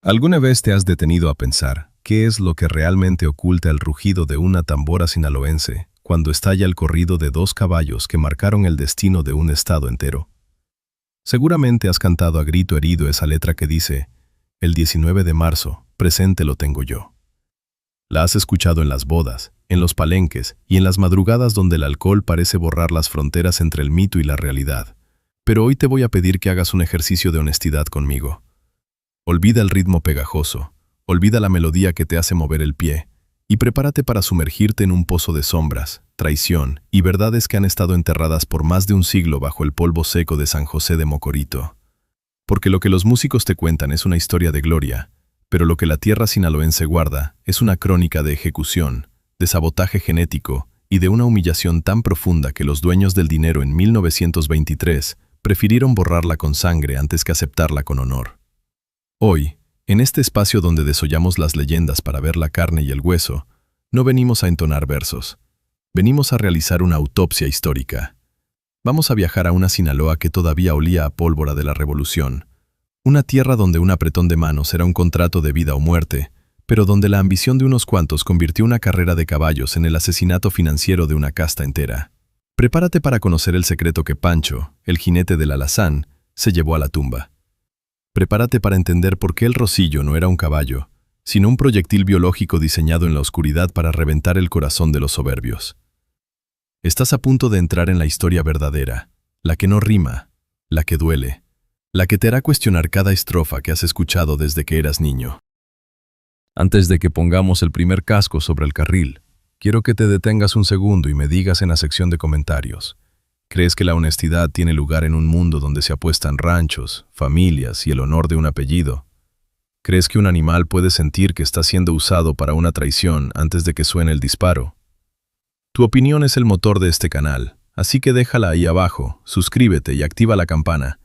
¿Alguna vez te has detenido a pensar qué es lo que realmente oculta el rugido de una tambora sinaloense cuando estalla el corrido de dos caballos que marcaron el destino de un estado entero? Seguramente has cantado a grito herido esa letra que dice, el 19 de marzo, presente lo tengo yo. La has escuchado en las bodas, en los palenques y en las madrugadas donde el alcohol parece borrar las fronteras entre el mito y la realidad. Pero hoy te voy a pedir que hagas un ejercicio de honestidad conmigo. Olvida el ritmo pegajoso, olvida la melodía que te hace mover el pie, y prepárate para sumergirte en un pozo de sombras, traición y verdades que han estado enterradas por más de un siglo bajo el polvo seco de San José de Mocorito. Porque lo que los músicos te cuentan es una historia de gloria, pero lo que la tierra sinaloense guarda es una crónica de ejecución, de sabotaje genético y de una humillación tan profunda que los dueños del dinero en 1923 prefirieron borrarla con sangre antes que aceptarla con honor. Hoy, en este espacio donde desollamos las leyendas para ver la carne y el hueso, no venimos a entonar versos. Venimos a realizar una autopsia histórica. Vamos a viajar a una Sinaloa que todavía olía a pólvora de la revolución. Una tierra donde un apretón de manos era un contrato de vida o muerte, pero donde la ambición de unos cuantos convirtió una carrera de caballos en el asesinato financiero de una casta entera. Prepárate para conocer el secreto que Pancho, el jinete del alazán, se llevó a la tumba. Prepárate para entender por qué el Rosillo no era un caballo, sino un proyectil biológico diseñado en la oscuridad para reventar el corazón de los soberbios. Estás a punto de entrar en la historia verdadera, la que no rima, la que duele, la que te hará cuestionar cada estrofa que has escuchado desde que eras niño. Antes de que pongamos el primer casco sobre el carril, quiero que te detengas un segundo y me digas en la sección de comentarios. ¿Crees que la honestidad tiene lugar en un mundo donde se apuestan ranchos, familias y el honor de un apellido? ¿Crees que un animal puede sentir que está siendo usado para una traición antes de que suene el disparo? Tu opinión es el motor de este canal, así que déjala ahí abajo, suscríbete y activa la campana,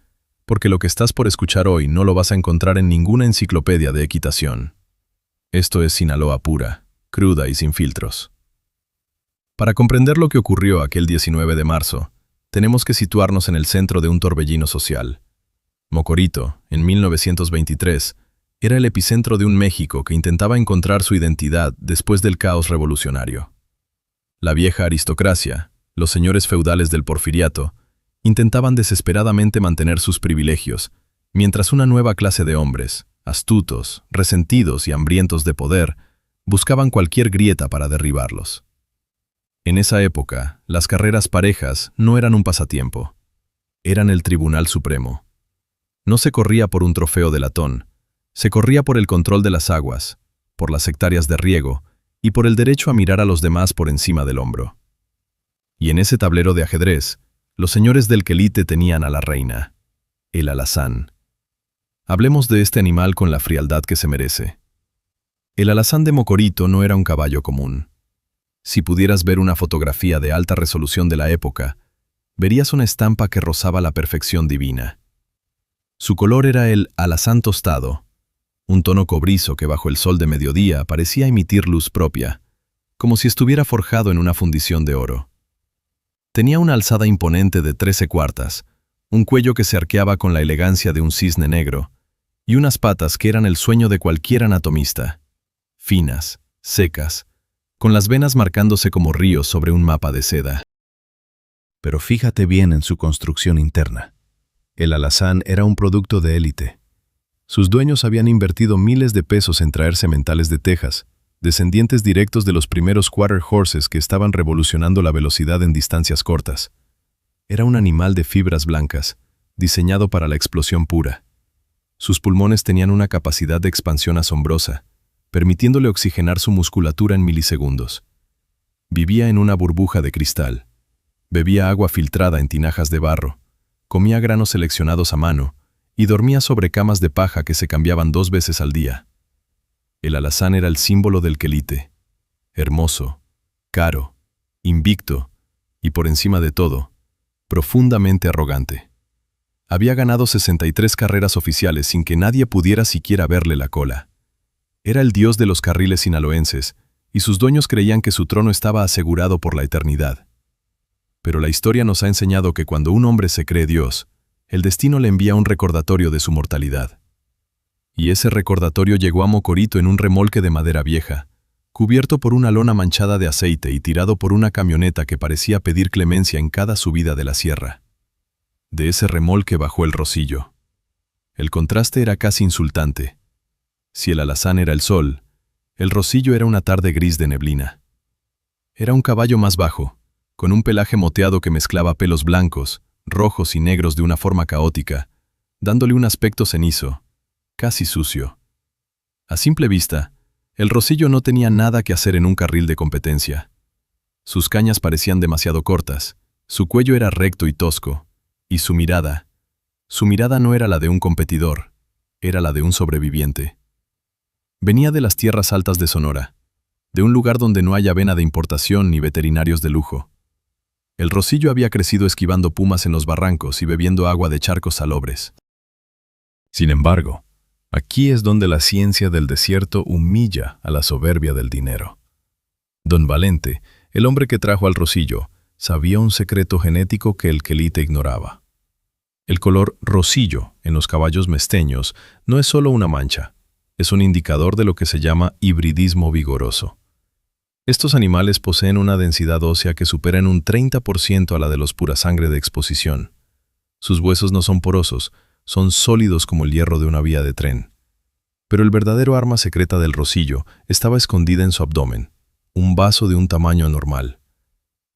porque lo que estás por escuchar hoy no lo vas a encontrar en ninguna enciclopedia de equitación. Esto es Sinaloa pura, cruda y sin filtros. Para comprender lo que ocurrió aquel 19 de marzo, tenemos que situarnos en el centro de un torbellino social. Mocorito, en 1923, era el epicentro de un México que intentaba encontrar su identidad después del caos revolucionario. La vieja aristocracia, los señores feudales del Porfiriato, intentaban desesperadamente mantener sus privilegios, mientras una nueva clase de hombres, astutos, resentidos y hambrientos de poder, buscaban cualquier grieta para derribarlos. En esa época, las carreras parejas no eran un pasatiempo. Eran el Tribunal Supremo. No se corría por un trofeo de latón, se corría por el control de las aguas, por las hectáreas de riego y por el derecho a mirar a los demás por encima del hombro. Y en ese tablero de ajedrez, los señores del quelite tenían a la reina, el alazán. Hablemos de este animal con la frialdad que se merece. El alazán de Mocorito no era un caballo común. Si pudieras ver una fotografía de alta resolución de la época, verías una estampa que rozaba la perfección divina. Su color era el alazán tostado, un tono cobrizo que bajo el sol de mediodía parecía emitir luz propia, como si estuviera forjado en una fundición de oro. Tenía una alzada imponente de 13 cuartas, un cuello que se arqueaba con la elegancia de un cisne negro, y unas patas que eran el sueño de cualquier anatomista, finas, secas, con las venas marcándose como ríos sobre un mapa de seda. Pero fíjate bien en su construcción interna. El alazán era un producto de élite. Sus dueños habían invertido miles de pesos en traer sementales de Texas, descendientes directos de los primeros quarter horses que estaban revolucionando la velocidad en distancias cortas. Era un animal de fibras blancas, diseñado para la explosión pura. Sus pulmones tenían una capacidad de expansión asombrosa, permitiéndole oxigenar su musculatura en milisegundos. Vivía en una burbuja de cristal. Bebía agua filtrada en tinajas de barro, comía granos seleccionados a mano y dormía sobre camas de paja que se cambiaban 2 veces al día. El alazán era el símbolo del quelite. Hermoso, caro, invicto y, por encima de todo, profundamente arrogante. Había ganado 63 carreras oficiales sin que nadie pudiera siquiera verle la cola. Era el dios de los carriles sinaloenses, y sus dueños creían que su trono estaba asegurado por la eternidad. Pero la historia nos ha enseñado que cuando un hombre se cree Dios, el destino le envía un recordatorio de su mortalidad. Y ese recordatorio llegó a Mocorito en un remolque de madera vieja, cubierto por una lona manchada de aceite y tirado por una camioneta que parecía pedir clemencia en cada subida de la sierra. De ese remolque bajó el Rosillo. El contraste era casi insultante. Si el alazán era el sol, el Rosillo era una tarde gris de neblina. Era un caballo más bajo, con un pelaje moteado que mezclaba pelos blancos, rojos y negros de una forma caótica, dándole un aspecto cenizo, casi sucio. A simple vista, el Rosillo no tenía nada que hacer en un carril de competencia. Sus cañas parecían demasiado cortas, su cuello era recto y tosco, y su mirada no era la de un competidor, era la de un sobreviviente. Venía de las tierras altas de Sonora, de un lugar donde no hay avena de importación ni veterinarios de lujo. El Rosillo había crecido esquivando pumas en los barrancos y bebiendo agua de charcos salobres. Sin embargo, aquí es donde la ciencia del desierto humilla a la soberbia del dinero. Don Valente, el hombre que trajo al Rosillo, sabía un secreto genético que el quelite ignoraba. El color rosillo en los caballos mesteños no es solo una mancha, es un indicador de lo que se llama hibridismo vigoroso. Estos animales poseen una densidad ósea que supera en un 30% a la de los pura sangre de exposición. Sus huesos no son porosos, son sólidos como el hierro de una vía de tren. Pero el verdadero arma secreta del Rosillo estaba escondida en su abdomen, un vaso de un tamaño anormal.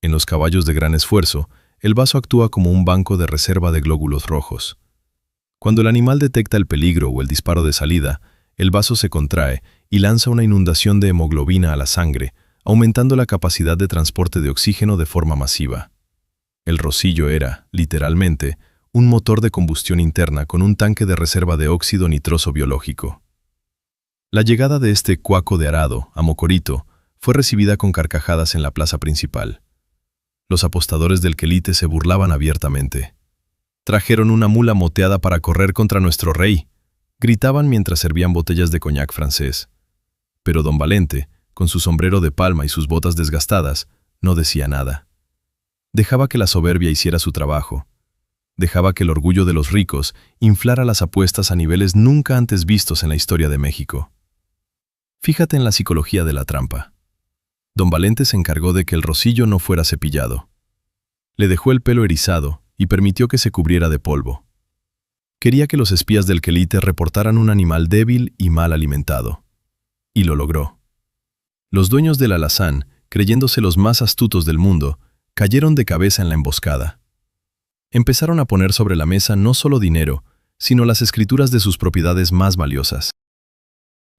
En los caballos de gran esfuerzo, el vaso actúa como un banco de reserva de glóbulos rojos. Cuando el animal detecta el peligro o el disparo de salida, el vaso se contrae y lanza una inundación de hemoglobina a la sangre, aumentando la capacidad de transporte de oxígeno de forma masiva. El Rosillo era, literalmente, un motor de combustión interna con un tanque de reserva de óxido nitroso biológico. La llegada de este cuaco de arado a Mocorito fue recibida con carcajadas en la plaza principal. Los apostadores del quelite se burlaban abiertamente. «Trajeron una mula moteada para correr contra nuestro rey», gritaban mientras servían botellas de coñac francés. Pero don Valente, con su sombrero de palma y sus botas desgastadas, no decía nada. Dejaba que la soberbia hiciera su trabajo. Dejaba que el orgullo de los ricos inflara las apuestas a niveles nunca antes vistos en la historia de México. Fíjate en la psicología de la trampa. Don Valente se encargó de que el Rosillo no fuera cepillado. Le dejó el pelo erizado y permitió que se cubriera de polvo. Quería que los espías del quelite reportaran un animal débil y mal alimentado. Y lo logró. Los dueños del alazán, creyéndose los más astutos del mundo, cayeron de cabeza en la emboscada. Empezaron a poner sobre la mesa no solo dinero, sino las escrituras de sus propiedades más valiosas.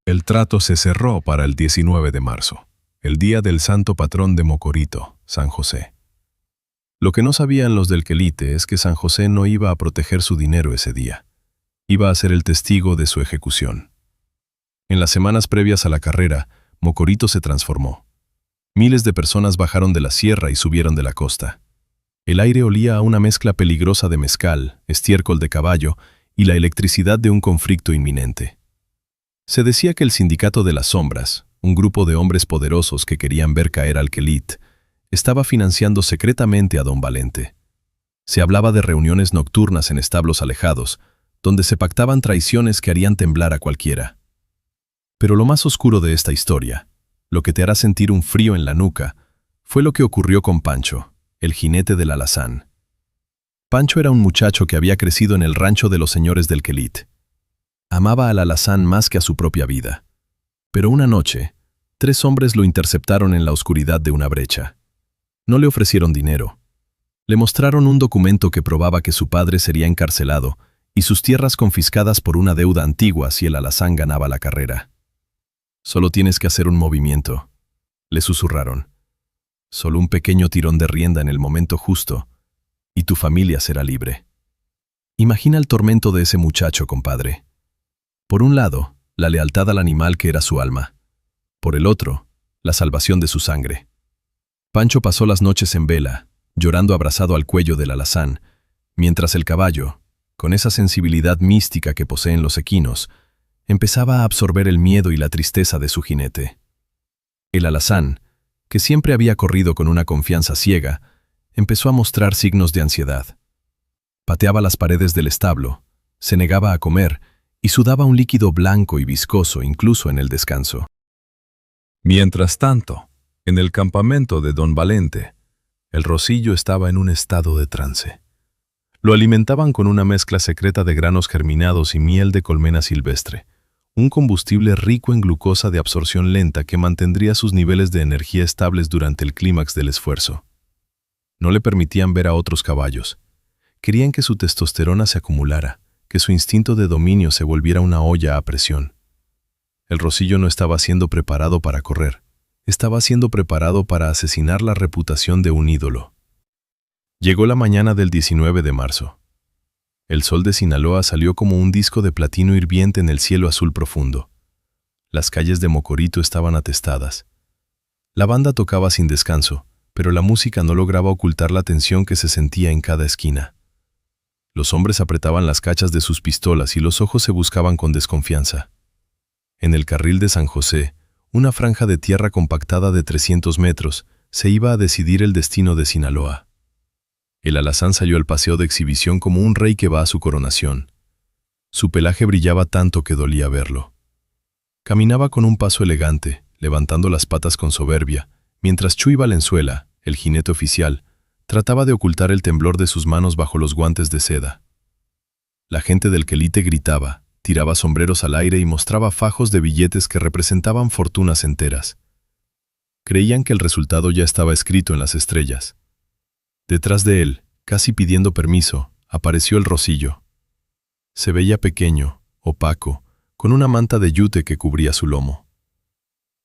El trato se cerró para el 19 de marzo, el día del santo patrón de Mocorito, San José. Lo que no sabían los del quelite es que San José no iba a proteger su dinero ese día. Iba a ser el testigo de su ejecución. En las semanas previas a la carrera, Mocorito se transformó. Miles de personas bajaron de la sierra y subieron de la costa. El aire olía a una mezcla peligrosa de mezcal, estiércol de caballo y la electricidad de un conflicto inminente. Se decía que el Sindicato de las Sombras, un grupo de hombres poderosos que querían ver caer al quelite, estaba financiando secretamente a don Valente. Se hablaba de reuniones nocturnas en establos alejados, donde se pactaban traiciones que harían temblar a cualquiera. Pero lo más oscuro de esta historia, lo que te hará sentir un frío en la nuca, fue lo que ocurrió con Pancho, el jinete del alazán. Pancho era un muchacho que había crecido en el rancho de los señores del quelite. Amaba al alazán más que a su propia vida. Pero una noche, 3 hombres lo interceptaron en la oscuridad de una brecha. No le ofrecieron dinero. Le mostraron un documento que probaba que su padre sería encarcelado y sus tierras confiscadas por una deuda antigua si el alazán ganaba la carrera. «Solo tienes que hacer un movimiento», le susurraron. «Solo un pequeño tirón de rienda en el momento justo, y tu familia será libre». Imagina el tormento de ese muchacho, compadre. Por un lado, la lealtad al animal que era su alma. Por el otro, la salvación de su sangre. Pancho pasó las noches en vela, llorando abrazado al cuello del alazán, mientras el caballo, con esa sensibilidad mística que poseen los equinos, empezaba a absorber el miedo y la tristeza de su jinete. El alazán, que siempre había corrido con una confianza ciega, empezó a mostrar signos de ansiedad. Pateaba las paredes del establo, se negaba a comer y sudaba un líquido blanco y viscoso incluso en el descanso. Mientras tanto, en el campamento de Don Valente, el Rosillo estaba en un estado de trance. Lo alimentaban con una mezcla secreta de granos germinados y miel de colmena silvestre, un combustible rico en glucosa de absorción lenta que mantendría sus niveles de energía estables durante el clímax del esfuerzo. No le permitían ver a otros caballos. Querían que su testosterona se acumulara, que su instinto de dominio se volviera una olla a presión. El Rosillo no estaba siendo preparado para correr, estaba siendo preparado para asesinar la reputación de un ídolo. Llegó la mañana del 19 de marzo. El sol de Sinaloa salió como un disco de platino hirviente en el cielo azul profundo. Las calles de Mocorito estaban atestadas. La banda tocaba sin descanso, pero la música no lograba ocultar la tensión que se sentía en cada esquina. Los hombres apretaban las cachas de sus pistolas y los ojos se buscaban con desconfianza. En el carril de San José, una franja de tierra compactada de 300 metros, se iba a decidir el destino de Sinaloa. El alazán salió al paseo de exhibición como un rey que va a su coronación. Su pelaje brillaba tanto que dolía verlo. Caminaba con un paso elegante, levantando las patas con soberbia, mientras Chuy Valenzuela, el jinete oficial, trataba de ocultar el temblor de sus manos bajo los guantes de seda. La gente del quelite gritaba, tiraba sombreros al aire y mostraba fajos de billetes que representaban fortunas enteras. Creían que el resultado ya estaba escrito en las estrellas. Detrás de él, casi pidiendo permiso, apareció el Rosillo. Se veía pequeño, opaco, con una manta de yute que cubría su lomo.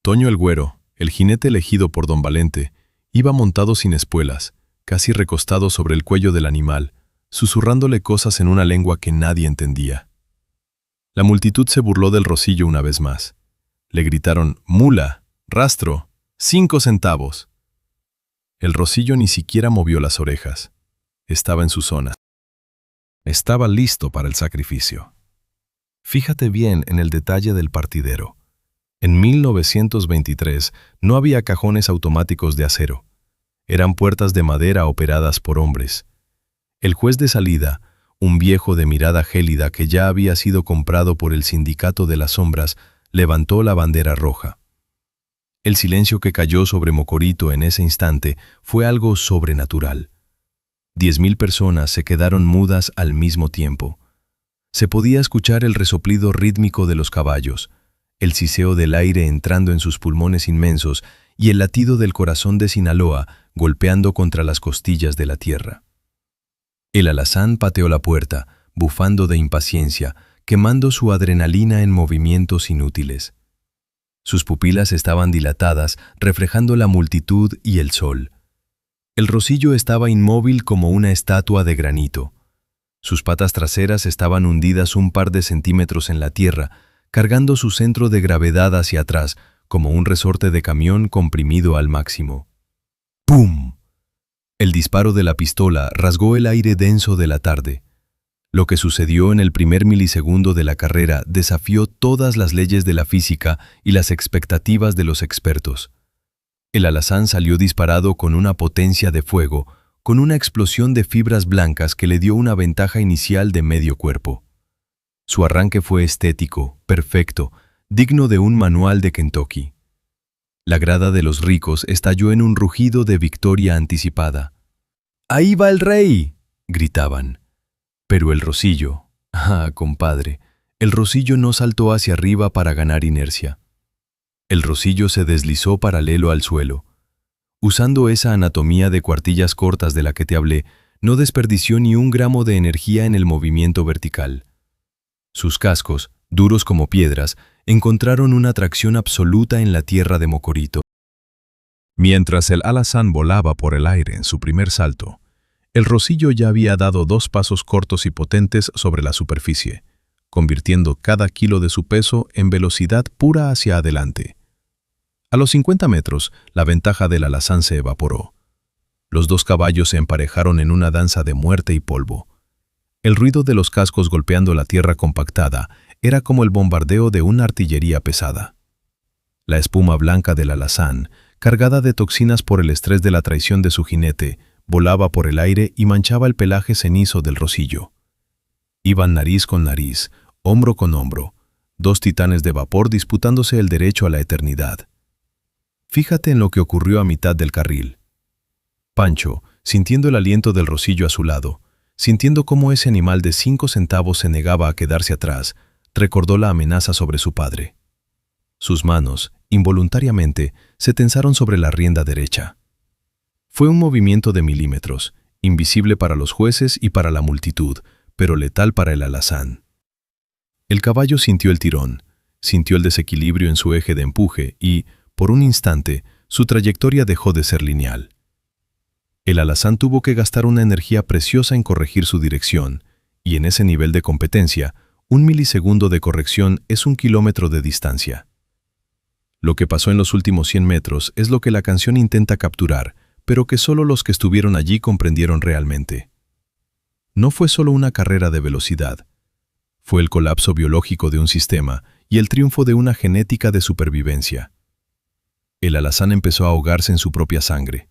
Toño el Güero, el jinete elegido por Don Valente, iba montado sin espuelas, casi recostado sobre el cuello del animal, susurrándole cosas en una lengua que nadie entendía. La multitud se burló del Rosillo una vez más. Le gritaron, «Mula, rastro, 5 centavos». El Rosillo ni siquiera movió las orejas. Estaba en su zona. Estaba listo para el sacrificio. Fíjate bien en el detalle del partidero. En 1923 no había cajones automáticos de acero. Eran puertas de madera operadas por hombres. El juez de salida, un viejo de mirada gélida que ya había sido comprado por el Sindicato de las Sombras, levantó la bandera roja. El silencio que cayó sobre Mocorito en ese instante fue algo sobrenatural. 10.000 personas se quedaron mudas al mismo tiempo. Se podía escuchar el resoplido rítmico de los caballos, el siseo del aire entrando en sus pulmones inmensos y el latido del corazón de Sinaloa golpeando contra las costillas de la tierra. El alazán pateó la puerta, bufando de impaciencia, quemando su adrenalina en movimientos inútiles. Sus pupilas estaban dilatadas, reflejando la multitud y el sol. El Rosillo estaba inmóvil como una estatua de granito. Sus patas traseras estaban hundidas un par de centímetros en la tierra, cargando su centro de gravedad hacia atrás, como un resorte de camión comprimido al máximo. ¡Pum! El disparo de la pistola rasgó el aire denso de la tarde. Lo que sucedió en el primer milisegundo de la carrera desafió todas las leyes de la física y las expectativas de los expertos. El alazán salió disparado con una potencia de fuego, con una explosión de fibras blancas que le dio una ventaja inicial de medio cuerpo. Su arranque fue estético, perfecto, digno de un manual de Kentucky. La grada de los ricos estalló en un rugido de victoria anticipada. ¡Ahí va el rey!, gritaban. Pero el Rosillo, compadre, el Rosillo no saltó hacia arriba para ganar inercia. El Rosillo se deslizó paralelo al suelo. Usando esa anatomía de cuartillas cortas de la que te hablé, no desperdició ni un gramo de energía en el movimiento vertical. Sus cascos, duros como piedras, encontraron una tracción absoluta en la tierra de Mocorito. Mientras el alazán volaba por el aire en su primer salto, el Rosillo ya había dado 2 pasos cortos y potentes sobre la superficie, convirtiendo cada kilo de su peso en velocidad pura hacia adelante. A los 50 metros, la ventaja del alazán se evaporó. Los 2 caballos se emparejaron en una danza de muerte y polvo. El ruido de los cascos golpeando la tierra compactada era como el bombardeo de una artillería pesada. La espuma blanca del alazán, cargada de toxinas por el estrés de la traición de su jinete, volaba por el aire y manchaba el pelaje cenizo del Rosillo. Iban nariz con nariz, hombro con hombro, dos titanes de vapor disputándose el derecho a la eternidad. Fíjate en lo que ocurrió a mitad del carril. Pancho, sintiendo el aliento del Rosillo a su lado, sintiendo cómo ese animal de 5 centavos se negaba a quedarse atrás, recordó la amenaza sobre su padre. Sus manos, involuntariamente, se tensaron sobre la rienda derecha. Fue un movimiento de milímetros, invisible para los jueces y para la multitud, pero letal para el alazán. El caballo sintió el tirón, sintió el desequilibrio en su eje de empuje y, por un instante, su trayectoria dejó de ser lineal. El alazán tuvo que gastar una energía preciosa en corregir su dirección, y en ese nivel de competencia, 1 milisegundo de corrección es 1 kilómetro de distancia. Lo que pasó en los últimos 100 metros es lo que la canción intenta capturar, pero que solo los que estuvieron allí comprendieron realmente. No fue solo una carrera de velocidad. Fue el colapso biológico de un sistema y el triunfo de una genética de supervivencia. El alazán empezó a ahogarse en su propia sangre.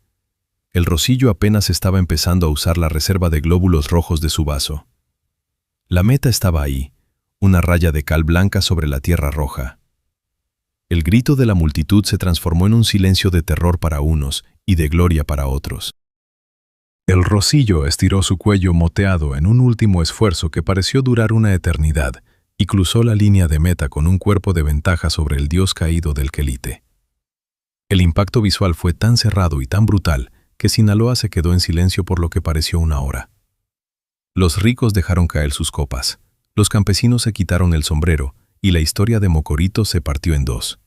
El Rosillo apenas estaba empezando a usar la reserva de glóbulos rojos de su vaso. La meta estaba ahí, una raya de cal blanca sobre la tierra roja. El grito de la multitud se transformó en un silencio de terror para unos y de gloria para otros. El Rosillo estiró su cuello moteado en un último esfuerzo que pareció durar una eternidad y cruzó la línea de meta con un cuerpo de ventaja sobre el dios caído del quelite. El impacto visual fue tan cerrado y tan brutal que Sinaloa se quedó en silencio por lo que pareció una hora. Los ricos dejaron caer sus copas, los campesinos se quitaron el sombrero y la historia de Mocorito se partió en dos.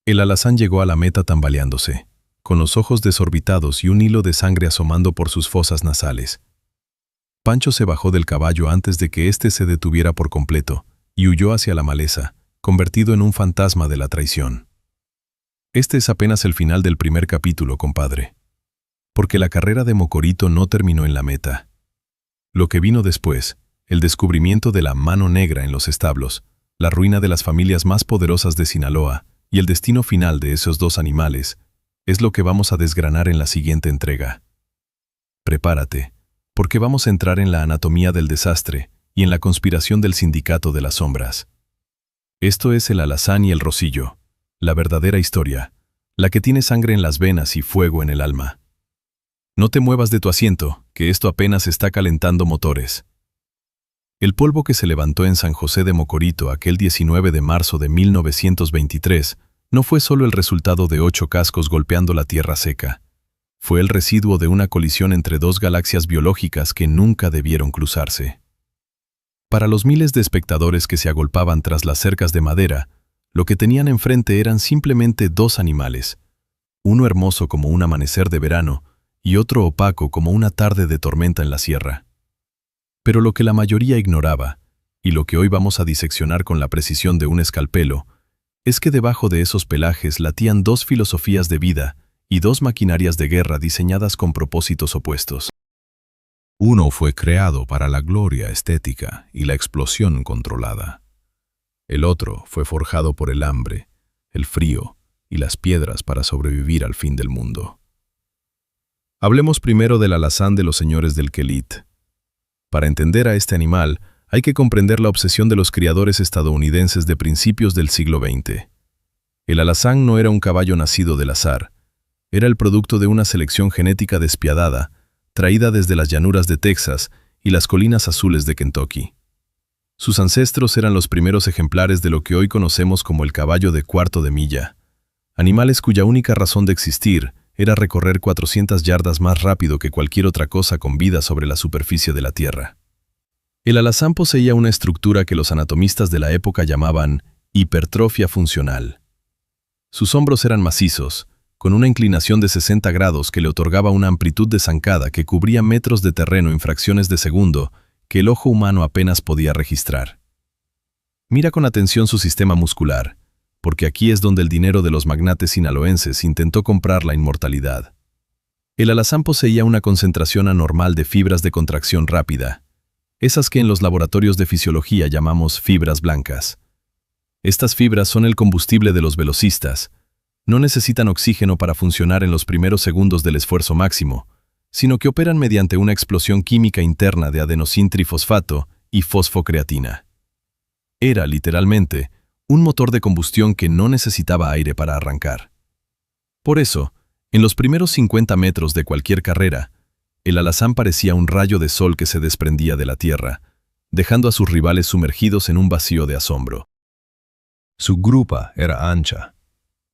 El alazán llegó a la meta tambaleándose, con los ojos desorbitados y un hilo de sangre asomando por sus fosas nasales. Pancho se bajó del caballo antes de que éste se detuviera por completo y huyó hacia la maleza, convertido en un fantasma de la traición. Este es apenas el final del primer capítulo, compadre. Porque la carrera de Mocorito no terminó en la meta. Lo que vino después, el descubrimiento de la mano negra en los establos, la ruina de las familias más poderosas de Sinaloa y el destino final de esos dos animales, es lo que vamos a desgranar en la siguiente entrega. Prepárate, porque vamos a entrar en la anatomía del desastre y en la conspiración del sindicato de las sombras. Esto es el alazán y el Rosillo, la verdadera historia, la que tiene sangre en las venas y fuego en el alma. No te muevas de tu asiento, que esto apenas está calentando motores. El polvo que se levantó en San José de Mocorito aquel 19 de marzo de 1923 no fue solo el resultado de 8 cascos golpeando la tierra seca. Fue el residuo de una colisión entre dos galaxias biológicas que nunca debieron cruzarse. Para los miles de espectadores que se agolpaban tras las cercas de madera, lo que tenían enfrente eran simplemente dos animales, uno hermoso como un amanecer de verano y otro opaco como una tarde de tormenta en la sierra. Pero lo que la mayoría ignoraba, y lo que hoy vamos a diseccionar con la precisión de un escalpelo, es que debajo de esos pelajes latían dos filosofías de vida y dos maquinarias de guerra diseñadas con propósitos opuestos. Uno fue creado para la gloria estética y la explosión controlada. El otro fue forjado por el hambre, el frío y las piedras para sobrevivir al fin del mundo. Hablemos primero del alazán de los señores del quelite. Para entender a este animal, hay que comprender la obsesión de los criadores estadounidenses de principios del siglo XX. El alazán no era un caballo nacido del azar. Era el producto de una selección genética despiadada, traída desde las llanuras de Texas y las colinas azules de Kentucky. Sus ancestros eran los primeros ejemplares de lo que hoy conocemos como el caballo de cuarto de milla, animales cuya única razón de existir era recorrer 400 yardas más rápido que cualquier otra cosa con vida sobre la superficie de la Tierra. El alazán poseía una estructura que los anatomistas de la época llamaban hipertrofia funcional. Sus hombros eran macizos, con una inclinación de 60 grados que le otorgaba una amplitud de zancada que cubría metros de terreno en fracciones de segundo que el ojo humano apenas podía registrar. Mira con atención su sistema muscular, porque aquí es donde el dinero de los magnates sinaloenses intentó comprar la inmortalidad. El alazán poseía una concentración anormal de fibras de contracción rápida, esas que en los laboratorios de fisiología llamamos fibras blancas. Estas fibras son el combustible de los velocistas. No necesitan oxígeno para funcionar en los primeros segundos del esfuerzo máximo, sino que operan mediante una explosión química interna de adenosin trifosfato y fosfocreatina. Era, literalmente, un motor de combustión que no necesitaba aire para arrancar. Por eso, en los primeros 50 metros de cualquier carrera, el alazán parecía un rayo de sol que se desprendía de la tierra, dejando a sus rivales sumergidos en un vacío de asombro. Su grupa era ancha,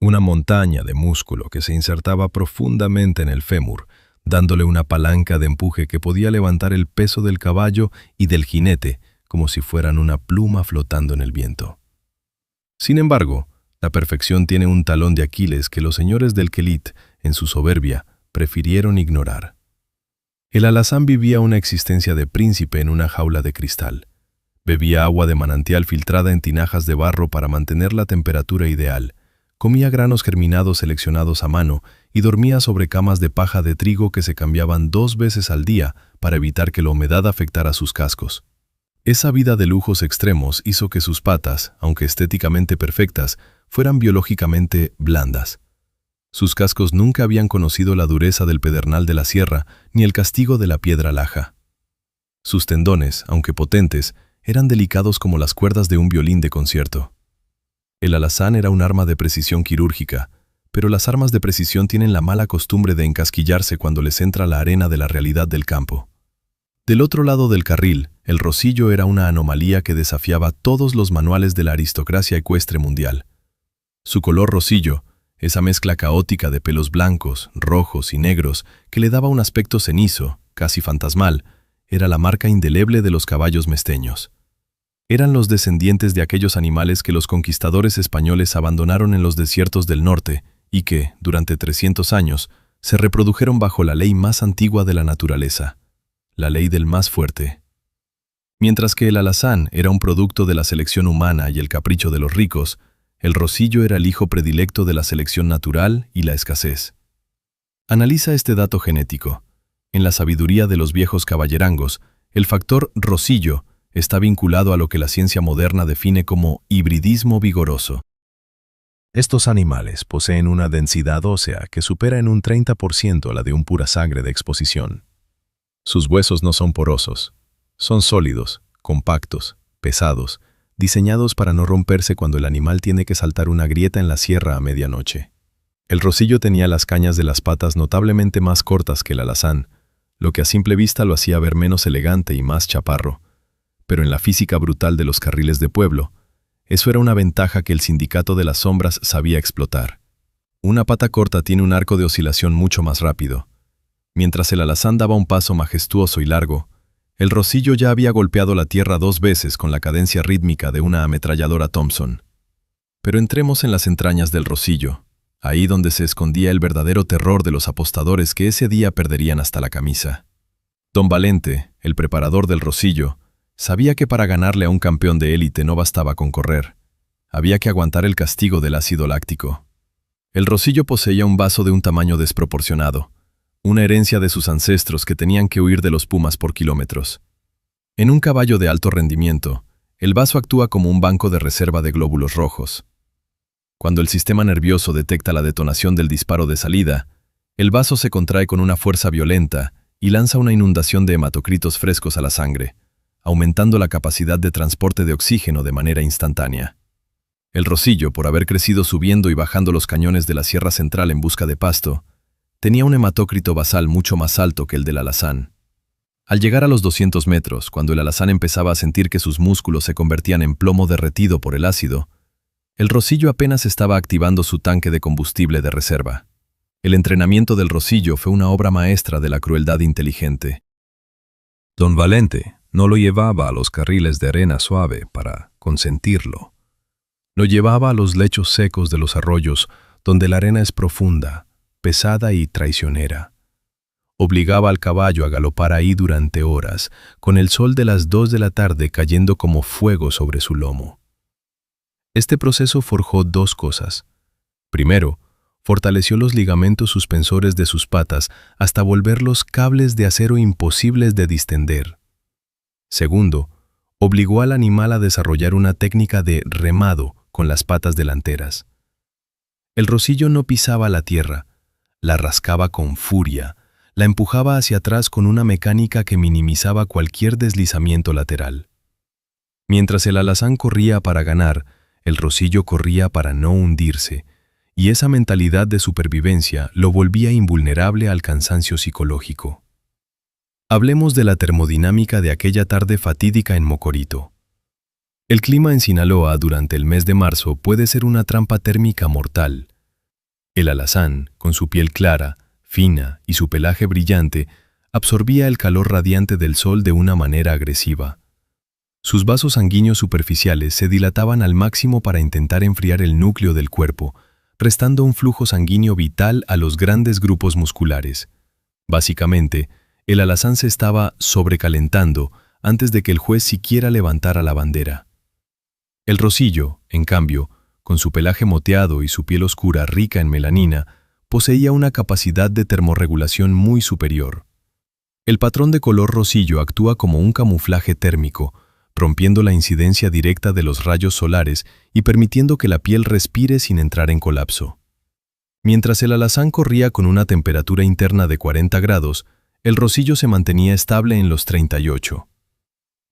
una montaña de músculo que se insertaba profundamente en el fémur, dándole una palanca de empuje que podía levantar el peso del caballo y del jinete como si fueran una pluma flotando en el viento. Sin embargo, la perfección tiene un talón de Aquiles que los señores del Quelit, en su soberbia, prefirieron ignorar. El alazán vivía una existencia de príncipe en una jaula de cristal. Bebía agua de manantial filtrada en tinajas de barro para mantener la temperatura ideal, comía granos germinados seleccionados a mano y dormía sobre camas de paja de trigo que se cambiaban 2 veces al día para evitar que la humedad afectara sus cascos. Esa vida de lujos extremos hizo que sus patas, aunque estéticamente perfectas, fueran biológicamente blandas. Sus cascos nunca habían conocido la dureza del pedernal de la sierra ni el castigo de la piedra laja. Sus tendones, aunque potentes, eran delicados como las cuerdas de un violín de concierto. El alazán era un arma de precisión quirúrgica, pero las armas de precisión tienen la mala costumbre de encasquillarse cuando les entra la arena de la realidad del campo. Del otro lado del carril, el rosillo era una anomalía que desafiaba todos los manuales de la aristocracia ecuestre mundial. Su color rosillo, esa mezcla caótica de pelos blancos, rojos y negros que le daba un aspecto cenizo, casi fantasmal, era la marca indeleble de los caballos mesteños. Eran los descendientes de aquellos animales que los conquistadores españoles abandonaron en los desiertos del norte y que, durante 300 años, se reprodujeron bajo la ley más antigua de la naturaleza, la ley del más fuerte. Mientras que el alazán era un producto de la selección humana y el capricho de los ricos, el rosillo era el hijo predilecto de la selección natural y la escasez. Analiza este dato genético. En la sabiduría de los viejos caballerangos, el factor rosillo está vinculado a lo que la ciencia moderna define como hibridismo vigoroso. Estos animales poseen una densidad ósea que supera en un 30% la de un pura sangre de exposición. Sus huesos no son porosos, son sólidos, compactos, pesados, diseñados para no romperse cuando el animal tiene que saltar una grieta en la sierra a medianoche. El rosillo tenía las cañas de las patas notablemente más cortas que el alazán, lo que a simple vista lo hacía ver menos elegante y más chaparro. Pero en la física brutal de los carriles de pueblo, eso era una ventaja que el sindicato de las sombras sabía explotar. Una pata corta tiene un arco de oscilación mucho más rápido. Mientras el alazán daba un paso majestuoso y largo, el rosillo ya había golpeado la tierra 2 veces con la cadencia rítmica de una ametralladora Thompson. Pero entremos en las entrañas del rosillo, ahí donde se escondía el verdadero terror de los apostadores que ese día perderían hasta la camisa. Don Valente, el preparador del rosillo, sabía que para ganarle a un campeón de élite no bastaba con correr. Había que aguantar el castigo del ácido láctico. El rosillo poseía un vaso de un tamaño desproporcionado, una herencia de sus ancestros que tenían que huir de los pumas por kilómetros. En un caballo de alto rendimiento, el vaso actúa como un banco de reserva de glóbulos rojos. Cuando el sistema nervioso detecta la detonación del disparo de salida, el vaso se contrae con una fuerza violenta y lanza una inundación de hematocritos frescos a la sangre, aumentando la capacidad de transporte de oxígeno de manera instantánea. El rosillo, por haber crecido subiendo y bajando los cañones de la Sierra Central en busca de pasto, tenía un hematócrito basal mucho más alto que el del alazán. Al llegar a los 200 metros, cuando el alazán empezaba a sentir que sus músculos se convertían en plomo derretido por el ácido, el rosillo apenas estaba activando su tanque de combustible de reserva. El entrenamiento del rosillo fue una obra maestra de la crueldad inteligente. Don Valente no lo llevaba a los carriles de arena suave para consentirlo. Lo llevaba a los lechos secos de los arroyos, donde la arena es profunda, pesada y traicionera. Obligaba al caballo a galopar ahí durante horas, con el sol de las 2 de la tarde cayendo como fuego sobre su lomo. Este proceso forjó 2 cosas. Primero, fortaleció los ligamentos suspensores de sus patas hasta volverlos cables de acero imposibles de distender. Segundo, obligó al animal a desarrollar una técnica de remado con las patas delanteras. El rosillo no pisaba la tierra, la rascaba con furia, la empujaba hacia atrás con una mecánica que minimizaba cualquier deslizamiento lateral. Mientras el alazán corría para ganar, el Rosillo corría para no hundirse, y esa mentalidad de supervivencia lo volvía invulnerable al cansancio psicológico. Hablemos de la termodinámica de aquella tarde fatídica en Mocorito. El clima en Sinaloa durante el mes de marzo puede ser una trampa térmica mortal. El alazán, con su piel clara, fina y su pelaje brillante, absorbía el calor radiante del sol de una manera agresiva. Sus vasos sanguíneos superficiales se dilataban al máximo para intentar enfriar el núcleo del cuerpo, restando un flujo sanguíneo vital a los grandes grupos musculares. Básicamente, el alazán se estaba sobrecalentando antes de que el juez siquiera levantara la bandera. El Rosillo, en cambio, con su pelaje moteado y su piel oscura rica en melanina, poseía una capacidad de termorregulación muy superior. El patrón de color rosillo actúa como un camuflaje térmico, rompiendo la incidencia directa de los rayos solares y permitiendo que la piel respire sin entrar en colapso. Mientras el alazán corría con una temperatura interna de 40 grados, el Rosillo se mantenía estable en los 38.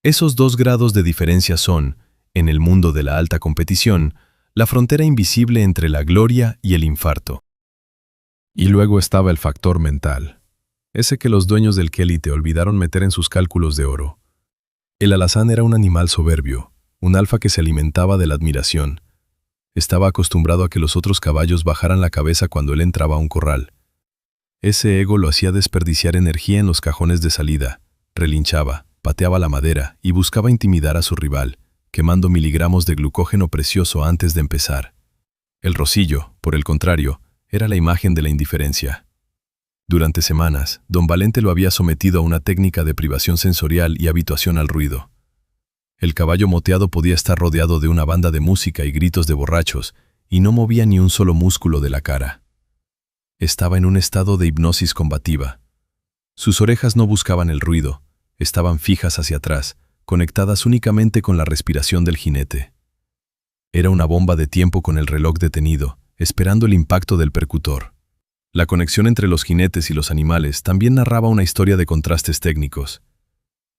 Esos 2 grados de diferencia son, en el mundo de la alta competición, la frontera invisible entre la gloria y el infarto. Y luego estaba el factor mental, ese que los dueños del Kelite olvidaron meter en sus cálculos de oro. El alazán era un animal soberbio, un alfa que se alimentaba de la admiración. Estaba acostumbrado a que los otros caballos bajaran la cabeza cuando él entraba a un corral. Ese ego lo hacía desperdiciar energía en los cajones de salida, relinchaba, pateaba la madera y buscaba intimidar a su rival, quemando miligramos de glucógeno precioso antes de empezar. El Rosillo, por el contrario, era la imagen de la indiferencia. Durante semanas, don Valente lo había sometido a una técnica de privación sensorial y habituación al ruido. El caballo moteado podía estar rodeado de una banda de música y gritos de borrachos, y no movía ni un solo músculo de la cara. Estaba en un estado de hipnosis combativa. Sus orejas no buscaban el ruido, estaban fijas hacia atrás, conectadas únicamente con la respiración del jinete. Era una bomba de tiempo con el reloj detenido, esperando el impacto del percutor. La conexión entre los jinetes y los animales también narraba una historia de contrastes técnicos.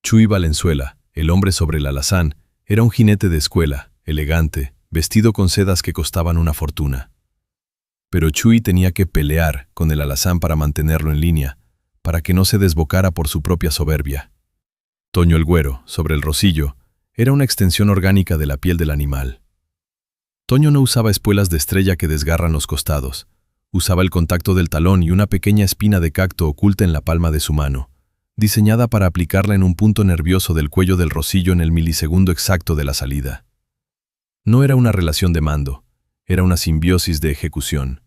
Chuy Valenzuela, el hombre sobre el alazán, era un jinete de escuela, elegante, vestido con sedas que costaban una fortuna. Pero Chuy tenía que pelear con el alazán para mantenerlo en línea, para que no se desbocara por su propia soberbia. Toño el Güero, sobre el Rosillo, era una extensión orgánica de la piel del animal. Toño no usaba espuelas de estrella que desgarran los costados. Usaba el contacto del talón y una pequeña espina de cacto oculta en la palma de su mano, diseñada para aplicarla en un punto nervioso del cuello del Rosillo en el milisegundo exacto de la salida. No era una relación de mando, era una simbiosis de ejecución.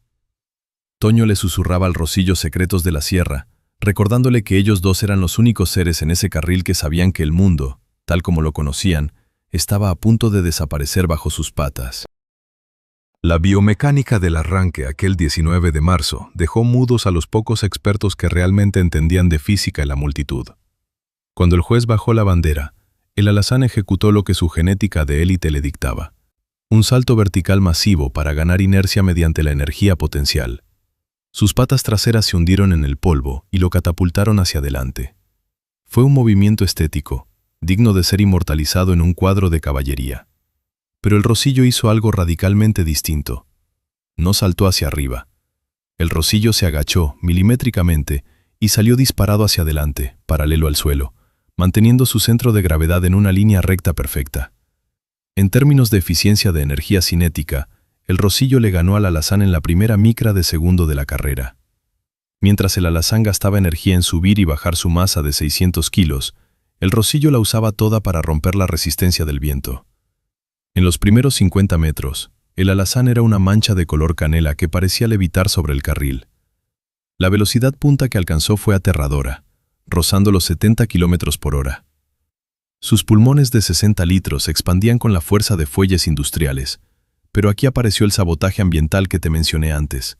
Toño le susurraba al Rosillo secretos de la sierra, recordándole que ellos dos eran los únicos seres en ese carril que sabían que el mundo, tal como lo conocían, estaba a punto de desaparecer bajo sus patas. La biomecánica del arranque aquel 19 de marzo dejó mudos a los pocos expertos que realmente entendían de física en la multitud. Cuando el juez bajó la bandera, el alazán ejecutó lo que su genética de élite le dictaba: un salto vertical masivo para ganar inercia mediante la energía potencial. Sus patas traseras se hundieron en el polvo y lo catapultaron hacia adelante. Fue un movimiento estético, digno de ser inmortalizado en un cuadro de caballería. Pero el Rosillo hizo algo radicalmente distinto. No saltó hacia arriba. El Rosillo se agachó milimétricamente y salió disparado hacia adelante, paralelo al suelo, manteniendo su centro de gravedad en una línea recta perfecta. En términos de eficiencia de energía cinética, el Rosillo le ganó al alazán en la primera micra de segundo de la carrera. Mientras el alazán gastaba energía en subir y bajar su masa de 600 kilos, el Rosillo la usaba toda para romper la resistencia del viento. En los primeros 50 metros, el alazán era una mancha de color canela que parecía levitar sobre el carril. La velocidad punta que alcanzó fue aterradora, rozando los 70 kilómetros por hora. Sus pulmones de 60 litros se expandían con la fuerza de fuelles industriales, pero aquí apareció el sabotaje ambiental que te mencioné antes.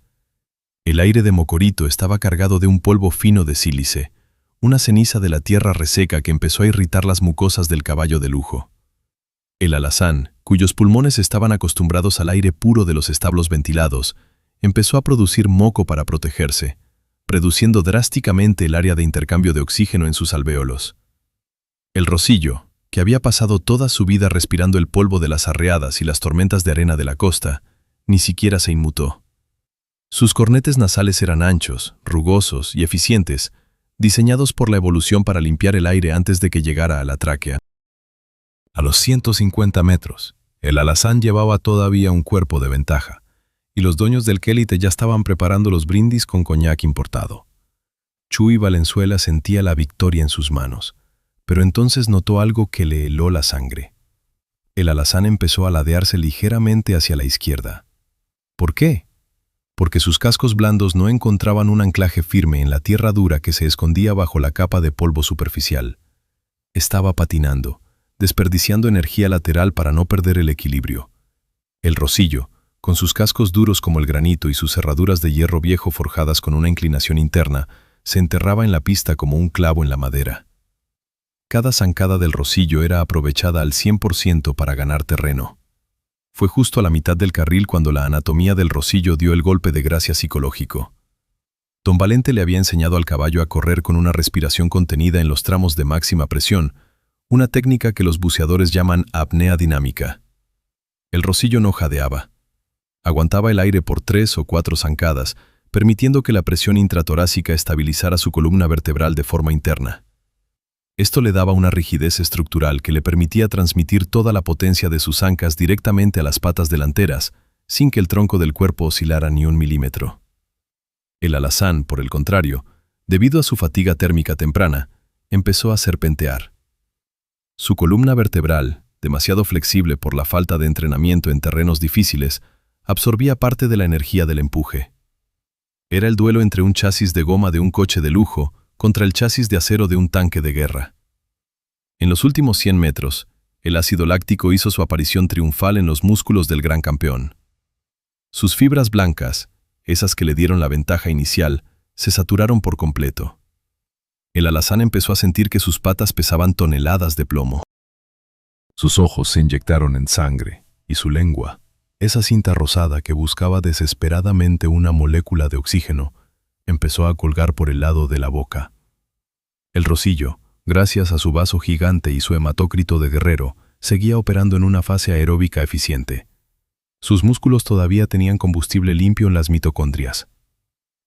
El aire de Mocorito estaba cargado de un polvo fino de sílice, una ceniza de la tierra reseca que empezó a irritar las mucosas del caballo de lujo. El alazán, cuyos pulmones estaban acostumbrados al aire puro de los establos ventilados, empezó a producir moco para protegerse, reduciendo drásticamente el área de intercambio de oxígeno en sus alvéolos. El Rosillo, que había pasado toda su vida respirando el polvo de las arreadas y las tormentas de arena de la costa, ni siquiera se inmutó. Sus cornetes nasales eran anchos, rugosos y eficientes, diseñados por la evolución para limpiar el aire antes de que llegara a la tráquea. A los 150 metros, el alazán llevaba todavía un cuerpo de ventaja, y los dueños del Kelite ya estaban preparando los brindis con coñac importado. Chuy Valenzuela sentía la victoria en sus manos, pero entonces notó algo que le heló la sangre. El alazán empezó a ladearse ligeramente hacia la izquierda. ¿Por qué? Porque sus cascos blandos no encontraban un anclaje firme en la tierra dura que se escondía bajo la capa de polvo superficial. Estaba patinando, desperdiciando energía lateral para no perder el equilibrio. El Rosillo, con sus cascos duros como el granito y sus cerraduras de hierro viejo forjadas con una inclinación interna, se enterraba en la pista como un clavo en la madera. Cada zancada del Rosillo era aprovechada al 100% para ganar terreno. Fue justo a la mitad del carril cuando la anatomía del Rosillo dio el golpe de gracia psicológico. Don Valente le había enseñado al caballo a correr con una respiración contenida en los tramos de máxima presión, una técnica que los buceadores llaman apnea dinámica. El Rosillo no jadeaba. Aguantaba el aire por 3 o 4 zancadas, permitiendo que la presión intratorácica estabilizara su columna vertebral de forma interna. Esto le daba una rigidez estructural que le permitía transmitir toda la potencia de sus ancas directamente a las patas delanteras, sin que el tronco del cuerpo oscilara ni un milímetro. El alazán, por el contrario, debido a su fatiga térmica temprana, empezó a serpentear. Su columna vertebral, demasiado flexible por la falta de entrenamiento en terrenos difíciles, absorbía parte de la energía del empuje. Era el duelo entre un chasis de goma de un coche de lujo contra el chasis de acero de un tanque de guerra. En los últimos 100 metros, el ácido láctico hizo su aparición triunfal en los músculos del gran campeón. Sus fibras blancas, esas que le dieron la ventaja inicial, se saturaron por completo. El alazán empezó a sentir que sus patas pesaban toneladas de plomo. Sus ojos se inyectaron en sangre, y su lengua, esa cinta rosada que buscaba desesperadamente una molécula de oxígeno, empezó a colgar por el lado de la boca. El Rosillo, gracias a su vaso gigante y su hematócrito de guerrero, seguía operando en una fase aeróbica eficiente. Sus músculos todavía tenían combustible limpio en las mitocondrias.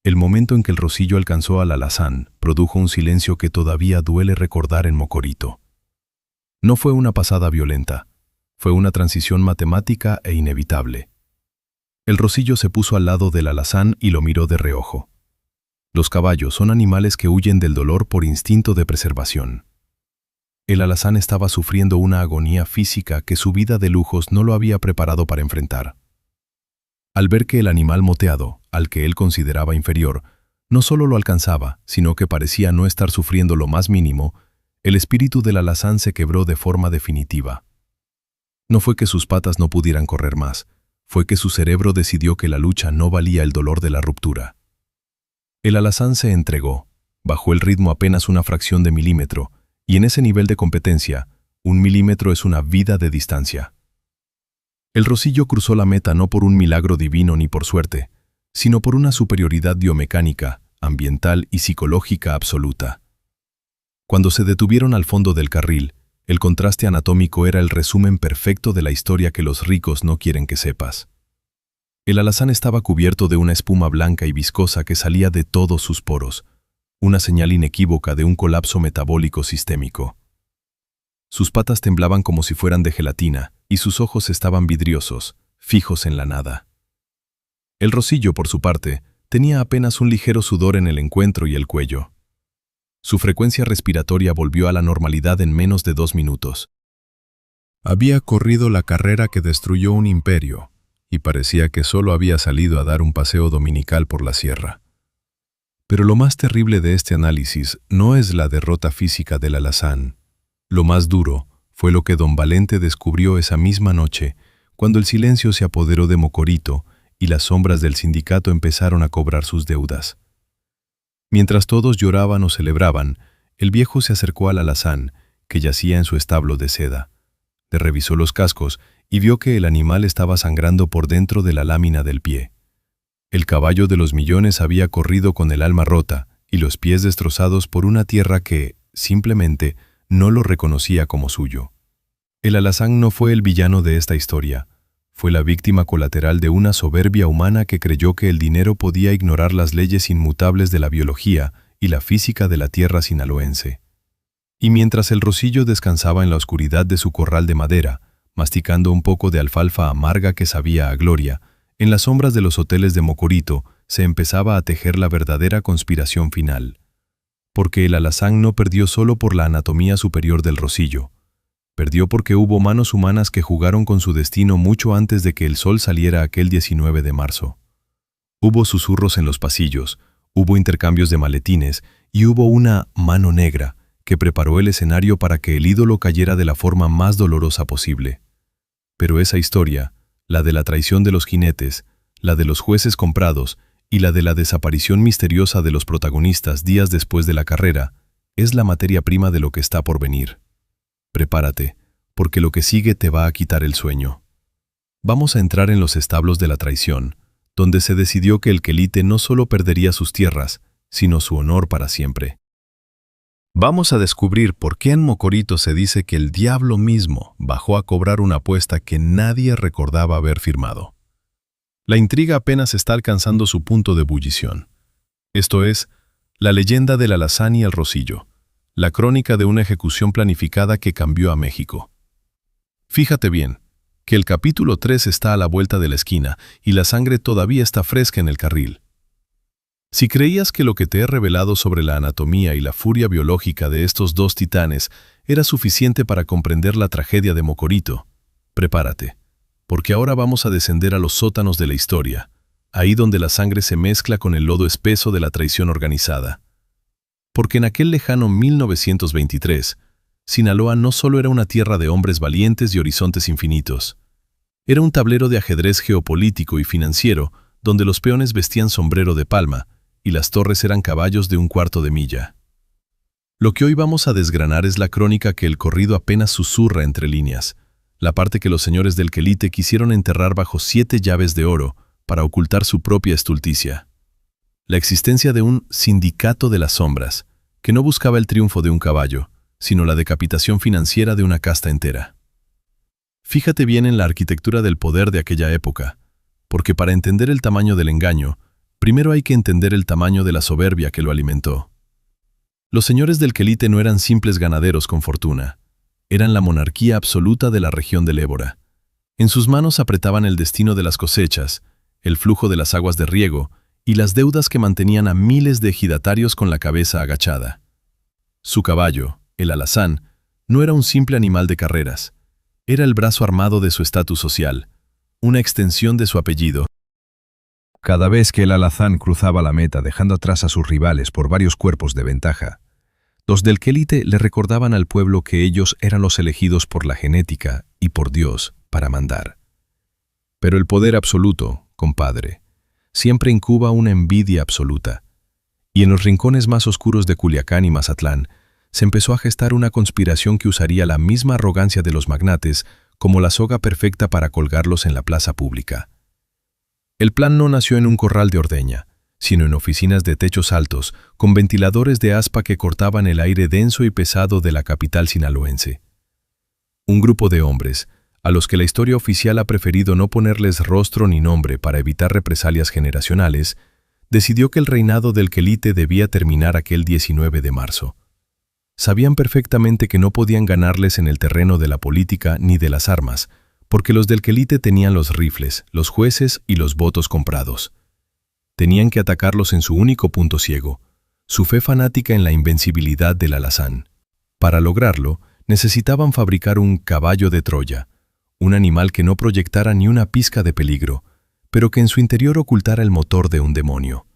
El momento en que el Rosillo alcanzó al alazán produjo un silencio que todavía duele recordar en Mocorito. No fue una pasada violenta, fue una transición matemática e inevitable. El Rosillo se puso al lado del alazán y lo miró de reojo. Los caballos son animales que huyen del dolor por instinto de preservación. El alazán estaba sufriendo una agonía física que su vida de lujos no lo había preparado para enfrentar. Al ver que el animal moteado, al que él consideraba inferior, no solo lo alcanzaba, sino que parecía no estar sufriendo lo más mínimo, el espíritu del alazán se quebró de forma definitiva. No fue que sus patas no pudieran correr más, fue que su cerebro decidió que la lucha no valía el dolor de la ruptura. El alazán se entregó, bajó el ritmo apenas una fracción de milímetro, y en ese nivel de competencia, 1 milímetro es una vida de distancia. El Rosillo cruzó la meta no por un milagro divino ni por suerte, sino por una superioridad biomecánica, ambiental y psicológica absoluta. Cuando se detuvieron al fondo del carril, el contraste anatómico era el resumen perfecto de la historia que los ricos no quieren que sepas. El alazán estaba cubierto de una espuma blanca y viscosa que salía de todos sus poros, una señal inequívoca de un colapso metabólico sistémico. Sus patas temblaban como si fueran de gelatina y sus ojos estaban vidriosos, fijos en la nada. El Rosillo, por su parte, tenía apenas un ligero sudor en el encuentro y el cuello. Su frecuencia respiratoria volvió a la normalidad en menos de 2 minutos. Había corrido la carrera que destruyó un imperio, y parecía que solo había salido a dar un paseo dominical por la sierra. Pero lo más terrible de este análisis no es la derrota física del alazán. Lo más duro fue lo que don Valente descubrió esa misma noche, cuando el silencio se apoderó de Mocorito y las sombras del sindicato empezaron a cobrar sus deudas. Mientras todos lloraban o celebraban, el viejo se acercó al alazán, que yacía en su establo de seda. Le revisó los cascos y vio que el animal estaba sangrando por dentro de la lámina del pie. El caballo de los millones había corrido con el alma rota y los pies destrozados por una tierra que, simplemente, no lo reconocía como suyo. El alazán no fue el villano de esta historia. Fue la víctima colateral de una soberbia humana que creyó que el dinero podía ignorar las leyes inmutables de la biología y la física de la tierra sinaloense. Y mientras el Rosillo descansaba en la oscuridad de su corral de madera, masticando un poco de alfalfa amarga que sabía a gloria, en las sombras de los hoteles de Mocorito se empezaba a tejer la verdadera conspiración final. Porque el alazán no perdió solo por la anatomía superior del Rosillo. Perdió porque hubo manos humanas que jugaron con su destino mucho antes de que el sol saliera aquel 19 de marzo. Hubo susurros en los pasillos, hubo intercambios de maletines y hubo una mano negra que preparó el escenario para que el ídolo cayera de la forma más dolorosa posible. Pero esa historia, la de la traición de los jinetes, la de los jueces comprados y la de la desaparición misteriosa de los protagonistas días después de la carrera, es la materia prima de lo que está por venir. Prepárate, porque lo que sigue te va a quitar el sueño. Vamos a entrar en los establos de la traición, donde se decidió que el quelite no solo perdería sus tierras, sino su honor para siempre. Vamos a descubrir por qué en Mocorito se dice que el diablo mismo bajó a cobrar una apuesta que nadie recordaba haber firmado. La intriga apenas está alcanzando su punto de ebullición. Esto es, la leyenda del alazán y el Rosillo, la crónica de una ejecución planificada que cambió a México. Fíjate bien, que el capítulo 3 está a la vuelta de la esquina y la sangre todavía está fresca en el carril. Si creías que lo que te he revelado sobre la anatomía y la furia biológica de estos dos titanes era suficiente para comprender la tragedia de Mocorito, prepárate, porque ahora vamos a descender a los sótanos de la historia, ahí donde la sangre se mezcla con el lodo espeso de la traición organizada. Porque en aquel lejano 1923, Sinaloa no solo era una tierra de hombres valientes y horizontes infinitos. Era un tablero de ajedrez geopolítico y financiero donde los peones vestían sombrero de palma y las torres eran caballos de un cuarto de milla. Lo que hoy vamos a desgranar es la crónica que el corrido apenas susurra entre líneas, la parte que los señores del quelite quisieron enterrar bajo 7 llaves de oro para ocultar su propia estulticia. La existencia de un sindicato de las sombras, que no buscaba el triunfo de un caballo, sino la decapitación financiera de una casta entera. Fíjate bien en la arquitectura del poder de aquella época, porque para entender el tamaño del engaño, primero hay que entender el tamaño de la soberbia que lo alimentó. Los señores del quelite no eran simples ganaderos con fortuna, eran la monarquía absoluta de la región del Ébora. En sus manos apretaban el destino de las cosechas, el flujo de las aguas de riego y las deudas que mantenían a miles de ejidatarios con la cabeza agachada. Su caballo, el alazán, no era un simple animal de carreras, era el brazo armado de su estatus social, una extensión de su apellido. Cada vez que el alazán cruzaba la meta dejando atrás a sus rivales por varios cuerpos de ventaja, los del quelite le recordaban al pueblo que ellos eran los elegidos por la genética y por Dios para mandar. Pero el poder absoluto, compadre, siempre incuba una envidia absoluta, y en los rincones más oscuros de Culiacán y Mazatlán se empezó a gestar una conspiración que usaría la misma arrogancia de los magnates como la soga perfecta para colgarlos en la plaza pública. El plan no nació en un corral de ordeña, sino en oficinas de techos altos, con ventiladores de aspa que cortaban el aire denso y pesado de la capital sinaloense. Un grupo de hombres, a los que la historia oficial ha preferido no ponerles rostro ni nombre para evitar represalias generacionales, decidió que el reinado del quelite debía terminar aquel 19 de marzo. Sabían perfectamente que no podían ganarles en el terreno de la política ni de las armas, porque los del quelite tenían los rifles, los jueces y los votos comprados. Tenían que atacarlos en su único punto ciego, su fe fanática en la invencibilidad del alazán. Para lograrlo, necesitaban fabricar un caballo de Troya, un animal que no proyectara ni una pizca de peligro, pero que en su interior ocultara el motor de un demonio.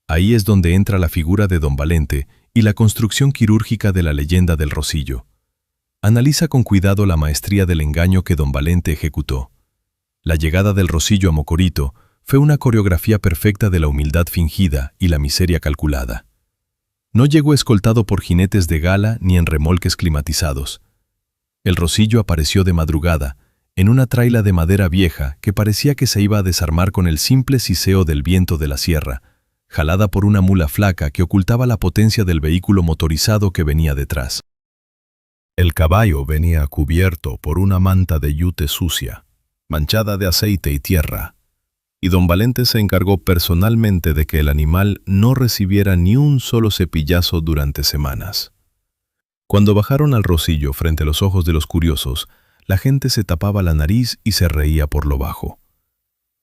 Ahí es donde entra la figura de Don Valente y la construcción quirúrgica de la leyenda del Rosillo. Analiza con cuidado la maestría del engaño que Don Valente ejecutó. La llegada del Rosillo a Mocorito fue una coreografía perfecta de la humildad fingida y la miseria calculada. No llegó escoltado por jinetes de gala ni en remolques climatizados. El Rosillo apareció de madrugada, en una traila de madera vieja que parecía que se iba a desarmar con el simple siseo del viento de la sierra, jalada por una mula flaca que ocultaba la potencia del vehículo motorizado que venía detrás. El caballo venía cubierto por una manta de yute sucia, manchada de aceite y tierra, y don Valente se encargó personalmente de que el animal no recibiera ni un solo cepillazo durante semanas. Cuando bajaron al Rosillo frente a los ojos de los curiosos, la gente se tapaba la nariz y se reía por lo bajo.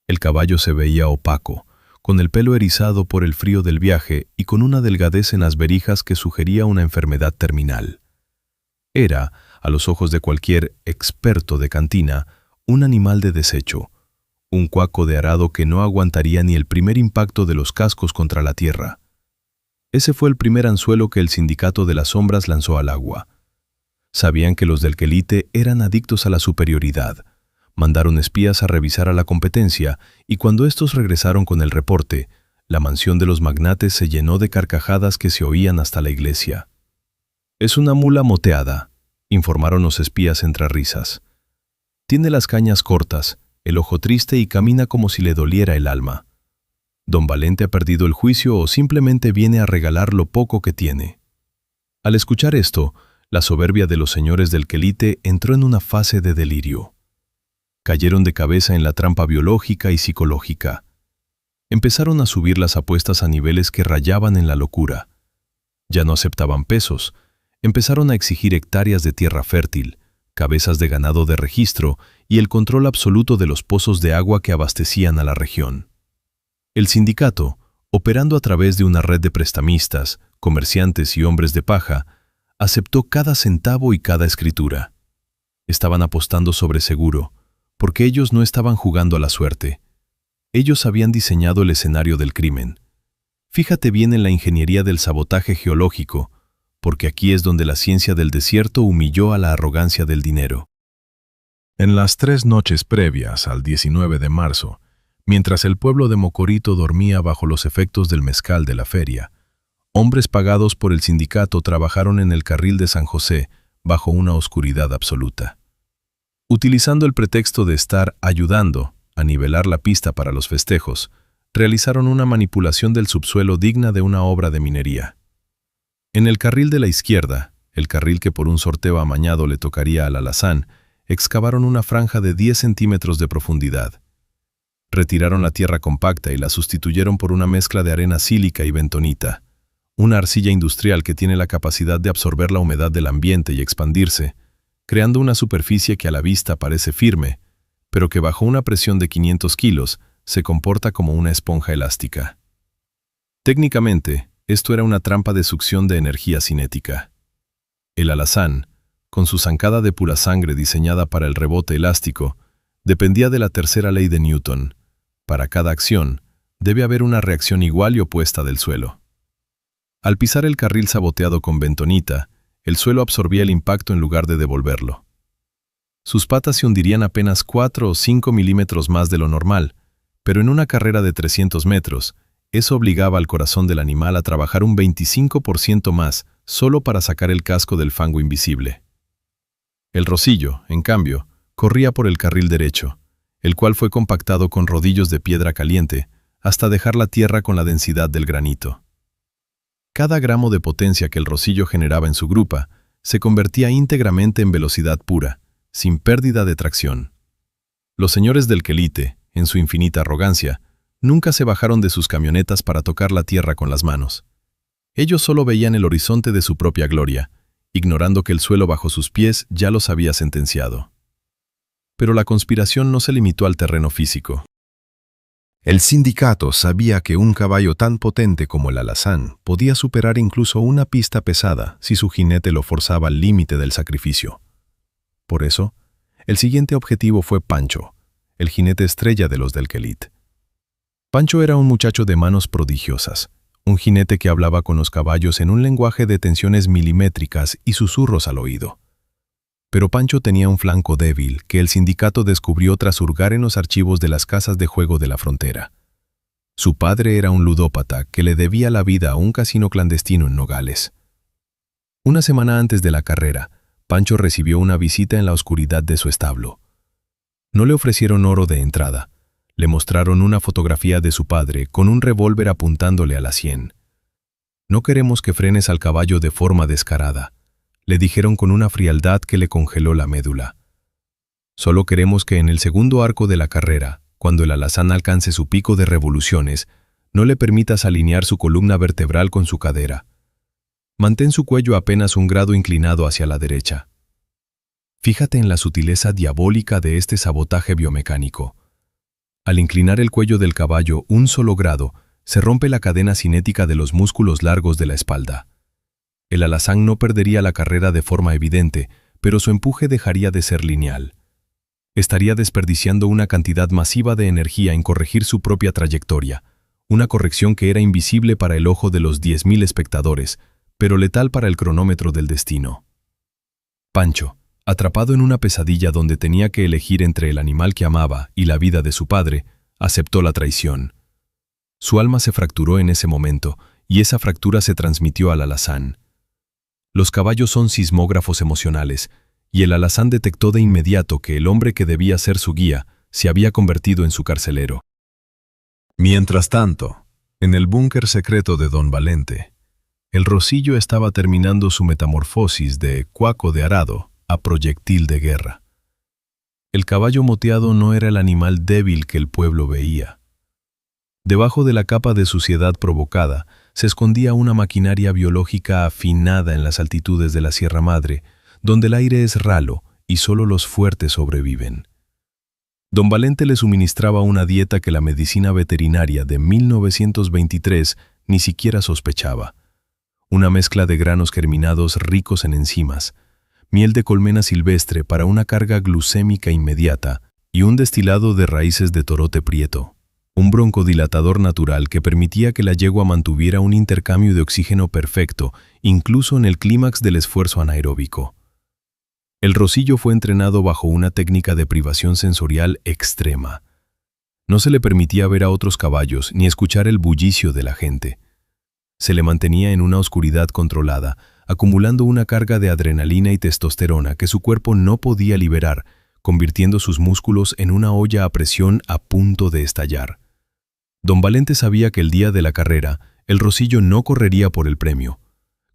El caballo se veía opaco, con el pelo erizado por el frío del viaje y con una delgadez en las berijas que sugería una enfermedad terminal. Era, a los ojos de cualquier experto de cantina, un animal de desecho, un cuaco de arado que no aguantaría ni el primer impacto de los cascos contra la tierra. Ese fue el primer anzuelo que el Sindicato de las Sombras lanzó al agua. Sabían que los del Quelite eran adictos a la superioridad. Mandaron espías a revisar a la competencia y cuando estos regresaron con el reporte, la mansión de los magnates se llenó de carcajadas que se oían hasta la iglesia. «Es una mula moteada», informaron los espías entre risas. «Tiene las cañas cortas, el ojo triste y camina como si le doliera el alma. Don Valente ha perdido el juicio o simplemente viene a regalar lo poco que tiene». Al escuchar esto, la soberbia de los señores del Quelite entró en una fase de delirio. Cayeron de cabeza en la trampa biológica y psicológica. Empezaron a subir las apuestas a niveles que rayaban en la locura. Ya no aceptaban pesos. Empezaron a exigir hectáreas de tierra fértil, cabezas de ganado de registro y el control absoluto de los pozos de agua que abastecían a la región. El sindicato, operando a través de una red de prestamistas, comerciantes y hombres de paja, aceptó cada centavo y cada escritura. Estaban apostando sobre seguro, porque ellos no estaban jugando a la suerte. Ellos habían diseñado el escenario del crimen. Fíjate bien en la ingeniería del sabotaje geológico, porque aquí es donde la ciencia del desierto humilló a la arrogancia del dinero. En las 3 noches previas al 19 de marzo, mientras el pueblo de Mocorito dormía bajo los efectos del mezcal de la feria, hombres pagados por el sindicato trabajaron en el carril de San José bajo una oscuridad absoluta. Utilizando el pretexto de estar ayudando a nivelar la pista para los festejos, realizaron una manipulación del subsuelo digna de una obra de minería. En el carril de la izquierda, el carril que por un sorteo amañado le tocaría al alazán, excavaron una franja de 10 centímetros de profundidad. Retiraron la tierra compacta y la sustituyeron por una mezcla de arena sílica y bentonita, una arcilla industrial que tiene la capacidad de absorber la humedad del ambiente y expandirse, creando una superficie que a la vista parece firme, pero que bajo una presión de 500 kilos se comporta como una esponja elástica. Técnicamente, esto era una trampa de succión de energía cinética. El alazán, con su zancada de pura sangre diseñada para el rebote elástico, dependía de la tercera ley de Newton. Para cada acción, debe haber una reacción igual y opuesta del suelo. Al pisar el carril saboteado con bentonita, el suelo absorbía el impacto en lugar de devolverlo. Sus patas se hundirían apenas 4 o 5 milímetros más de lo normal, pero en una carrera de 300 metros, eso obligaba al corazón del animal a trabajar un 25% más solo para sacar el casco del fango invisible. El Rosillo, en cambio, corría por el carril derecho, el cual fue compactado con rodillos de piedra caliente hasta dejar la tierra con la densidad del granito. Cada gramo de potencia que el Rosillo generaba en su grupa se convertía íntegramente en velocidad pura, sin pérdida de tracción. Los señores del Quelite, en su infinita arrogancia, nunca se bajaron de sus camionetas para tocar la tierra con las manos. Ellos solo veían el horizonte de su propia gloria, ignorando que el suelo bajo sus pies ya los había sentenciado. Pero la conspiración no se limitó al terreno físico. El sindicato sabía que un caballo tan potente como el alazán podía superar incluso una pista pesada si su jinete lo forzaba al límite del sacrificio. Por eso, el siguiente objetivo fue Pancho, el jinete estrella de los del Quelite. Pancho era un muchacho de manos prodigiosas, un jinete que hablaba con los caballos en un lenguaje de tensiones milimétricas y susurros al oído. Pero Pancho tenía un flanco débil que el sindicato descubrió tras hurgar en los archivos de las casas de juego de la frontera. Su padre era un ludópata que le debía la vida a un casino clandestino en Nogales. Una semana antes de la carrera, Pancho recibió una visita en la oscuridad de su establo. No le ofrecieron oro de entrada. Le mostraron una fotografía de su padre con un revólver apuntándole a la sien. «No queremos que frenes al caballo de forma descarada», le dijeron con una frialdad que le congeló la médula. Solo queremos que en el segundo arco de la carrera, cuando el alazán alcance su pico de revoluciones, no le permitas alinear su columna vertebral con su cadera. Mantén su cuello apenas un grado inclinado hacia la derecha. Fíjate en la sutileza diabólica de este sabotaje biomecánico. Al inclinar el cuello del caballo un solo grado, se rompe la cadena cinética de los músculos largos de la espalda. El alazán no perdería la carrera de forma evidente, pero su empuje dejaría de ser lineal. Estaría desperdiciando una cantidad masiva de energía en corregir su propia trayectoria, una corrección que era invisible para el ojo de los 10.000 espectadores, pero letal para el cronómetro del destino. Pancho, atrapado en una pesadilla donde tenía que elegir entre el animal que amaba y la vida de su padre, aceptó la traición. Su alma se fracturó en ese momento, y esa fractura se transmitió al alazán. Los caballos son sismógrafos emocionales, y el alazán detectó de inmediato que el hombre que debía ser su guía se había convertido en su carcelero. Mientras tanto, en el búnker secreto de Don Valente, el Rosillo estaba terminando su metamorfosis de cuaco de arado a proyectil de guerra. El caballo moteado no era el animal débil que el pueblo veía. Debajo de la capa de suciedad provocada se escondía una maquinaria biológica afinada en las altitudes de la Sierra Madre, donde el aire es ralo y solo los fuertes sobreviven. Don Valente le suministraba una dieta que la medicina veterinaria de 1923 ni siquiera sospechaba. Una mezcla de granos germinados ricos en enzimas, miel de colmena silvestre para una carga glucémica inmediata y un destilado de raíces de torote prieto, un broncodilatador natural que permitía que la yegua mantuviera un intercambio de oxígeno perfecto, incluso en el clímax del esfuerzo anaeróbico. El Rosillo fue entrenado bajo una técnica de privación sensorial extrema. No se le permitía ver a otros caballos ni escuchar el bullicio de la gente. Se le mantenía en una oscuridad controlada, acumulando una carga de adrenalina y testosterona que su cuerpo no podía liberar, convirtiendo sus músculos en una olla a presión a punto de estallar. Don Valente sabía que el día de la carrera, el Rosillo no correría por el premio,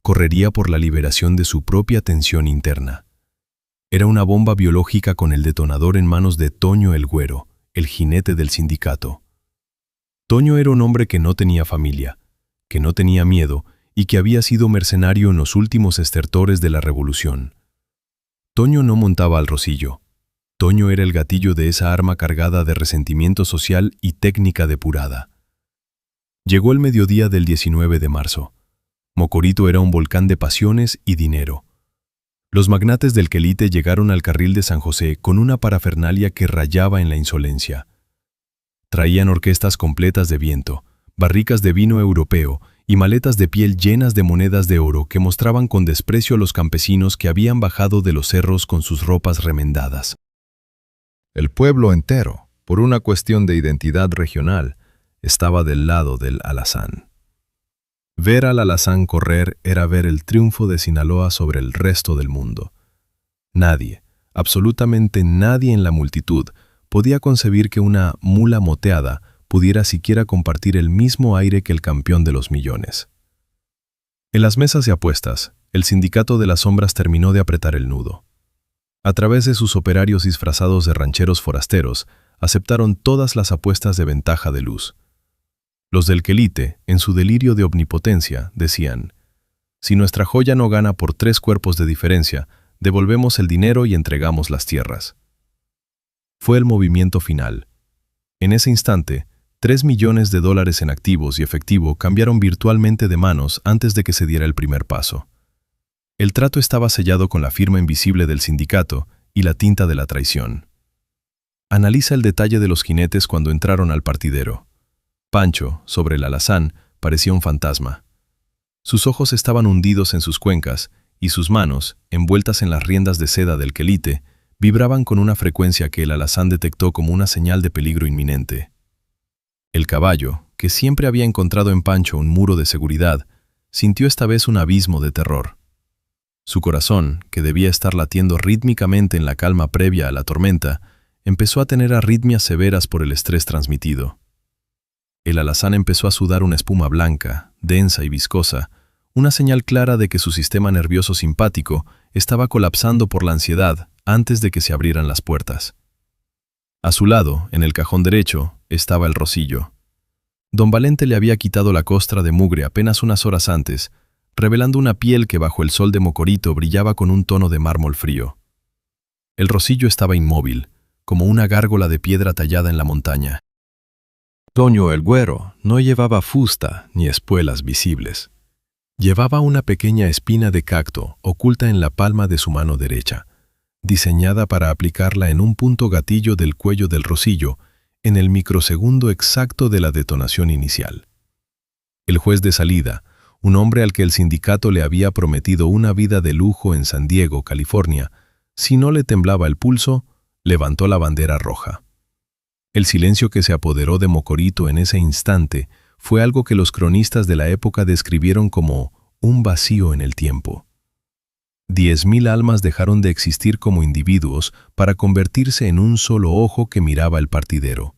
correría por la liberación de su propia tensión interna. Era una bomba biológica con el detonador en manos de Toño el Güero, el jinete del sindicato. Toño era un hombre que no tenía familia, que no tenía miedo y que había sido mercenario en los últimos estertores de la revolución. Toño no montaba al Rosillo. Toño era el gatillo de esa arma cargada de resentimiento social y técnica depurada. Llegó el mediodía del 19 de marzo. Mocorito era un volcán de pasiones y dinero. Los magnates del quelite llegaron al carril de San José con una parafernalia que rayaba en la insolencia. Traían orquestas completas de viento, barricas de vino europeo y maletas de piel llenas de monedas de oro que mostraban con desprecio a los campesinos que habían bajado de los cerros con sus ropas remendadas. El pueblo entero, por una cuestión de identidad regional, estaba del lado del alazán. Ver al alazán correr era ver el triunfo de Sinaloa sobre el resto del mundo. Nadie, absolutamente nadie en la multitud, podía concebir que una mula moteada pudiera siquiera compartir el mismo aire que el campeón de los millones. En las mesas de apuestas, el sindicato de las sombras terminó de apretar el nudo. A través de sus operarios disfrazados de rancheros forasteros, aceptaron todas las apuestas de ventaja de luz. Los del quelite, en su delirio de omnipotencia, decían: si nuestra joya no gana por 3 cuerpos de diferencia, devolvemos el dinero y entregamos las tierras. Fue el movimiento final. En ese instante, $3 millones en activos y efectivo cambiaron virtualmente de manos antes de que se diera el primer paso. El trato estaba sellado con la firma invisible del sindicato y la tinta de la traición. Analiza el detalle de los jinetes cuando entraron al partidero. Pancho, sobre el alazán, parecía un fantasma. Sus ojos estaban hundidos en sus cuencas y sus manos, envueltas en las riendas de seda del quelite, vibraban con una frecuencia que el alazán detectó como una señal de peligro inminente. El caballo, que siempre había encontrado en Pancho un muro de seguridad, sintió esta vez un abismo de terror. Su corazón, que debía estar latiendo rítmicamente en la calma previa a la tormenta, empezó a tener arritmias severas por el estrés transmitido. El alazán empezó a sudar una espuma blanca, densa y viscosa, una señal clara de que su sistema nervioso simpático estaba colapsando por la ansiedad antes de que se abrieran las puertas. A su lado, en el cajón derecho, estaba el Rosillo. Don Valente le había quitado la costra de mugre apenas unas horas antes, revelando una piel que bajo el sol de Mocorito brillaba con un tono de mármol frío. El Rosillo estaba inmóvil, como una gárgola de piedra tallada en la montaña. Toño el Güero no llevaba fusta ni espuelas visibles. Llevaba una pequeña espina de cacto oculta en la palma de su mano derecha, diseñada para aplicarla en un punto gatillo del cuello del Rosillo en el microsegundo exacto de la detonación inicial. El juez de salida, un hombre al que el sindicato le había prometido una vida de lujo en San Diego, California, si no le temblaba el pulso, levantó la bandera roja. El silencio que se apoderó de Mocorito en ese instante fue algo que los cronistas de la época describieron como un vacío en el tiempo. 10,000 almas dejaron de existir como individuos para convertirse en un solo ojo que miraba el partidero.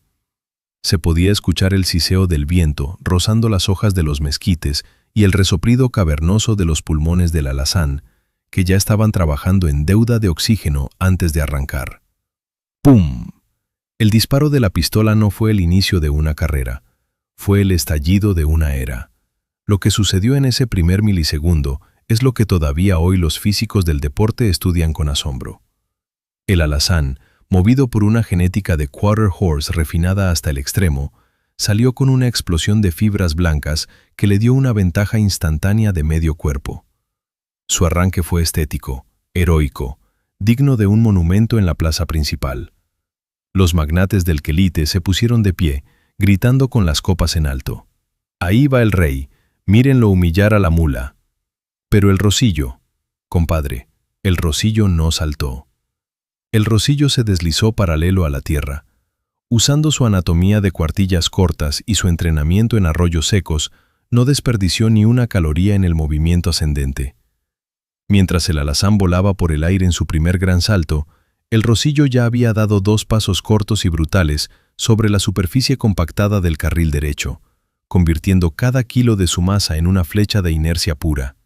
Se podía escuchar el siseo del viento rozando las hojas de los mezquites y el resoplido cavernoso de los pulmones del alazán, que ya estaban trabajando en deuda de oxígeno antes de arrancar. ¡Pum! El disparo de la pistola no fue el inicio de una carrera, fue el estallido de una era. Lo que sucedió en ese primer milisegundo es lo que todavía hoy los físicos del deporte estudian con asombro. El alazán, movido por una genética de quarter horse refinada hasta el extremo, salió con una explosión de fibras blancas que le dio una ventaja instantánea de medio cuerpo. Su arranque fue estético, heroico, digno de un monumento en la plaza principal. Los magnates del quelite se pusieron de pie, gritando con las copas en alto. «Ahí va el rey, mírenlo humillar a la mula». Pero el Rosillo, compadre, el Rosillo no saltó. El Rosillo se deslizó paralelo a la tierra. Usando su anatomía de cuartillas cortas y su entrenamiento en arroyos secos, no desperdició ni una caloría en el movimiento ascendente. Mientras el alazán volaba por el aire en su primer gran salto, el Rosillo ya había dado 2 pasos cortos y brutales sobre la superficie compactada del carril derecho, convirtiendo cada kilo de su masa en una flecha de inercia pura.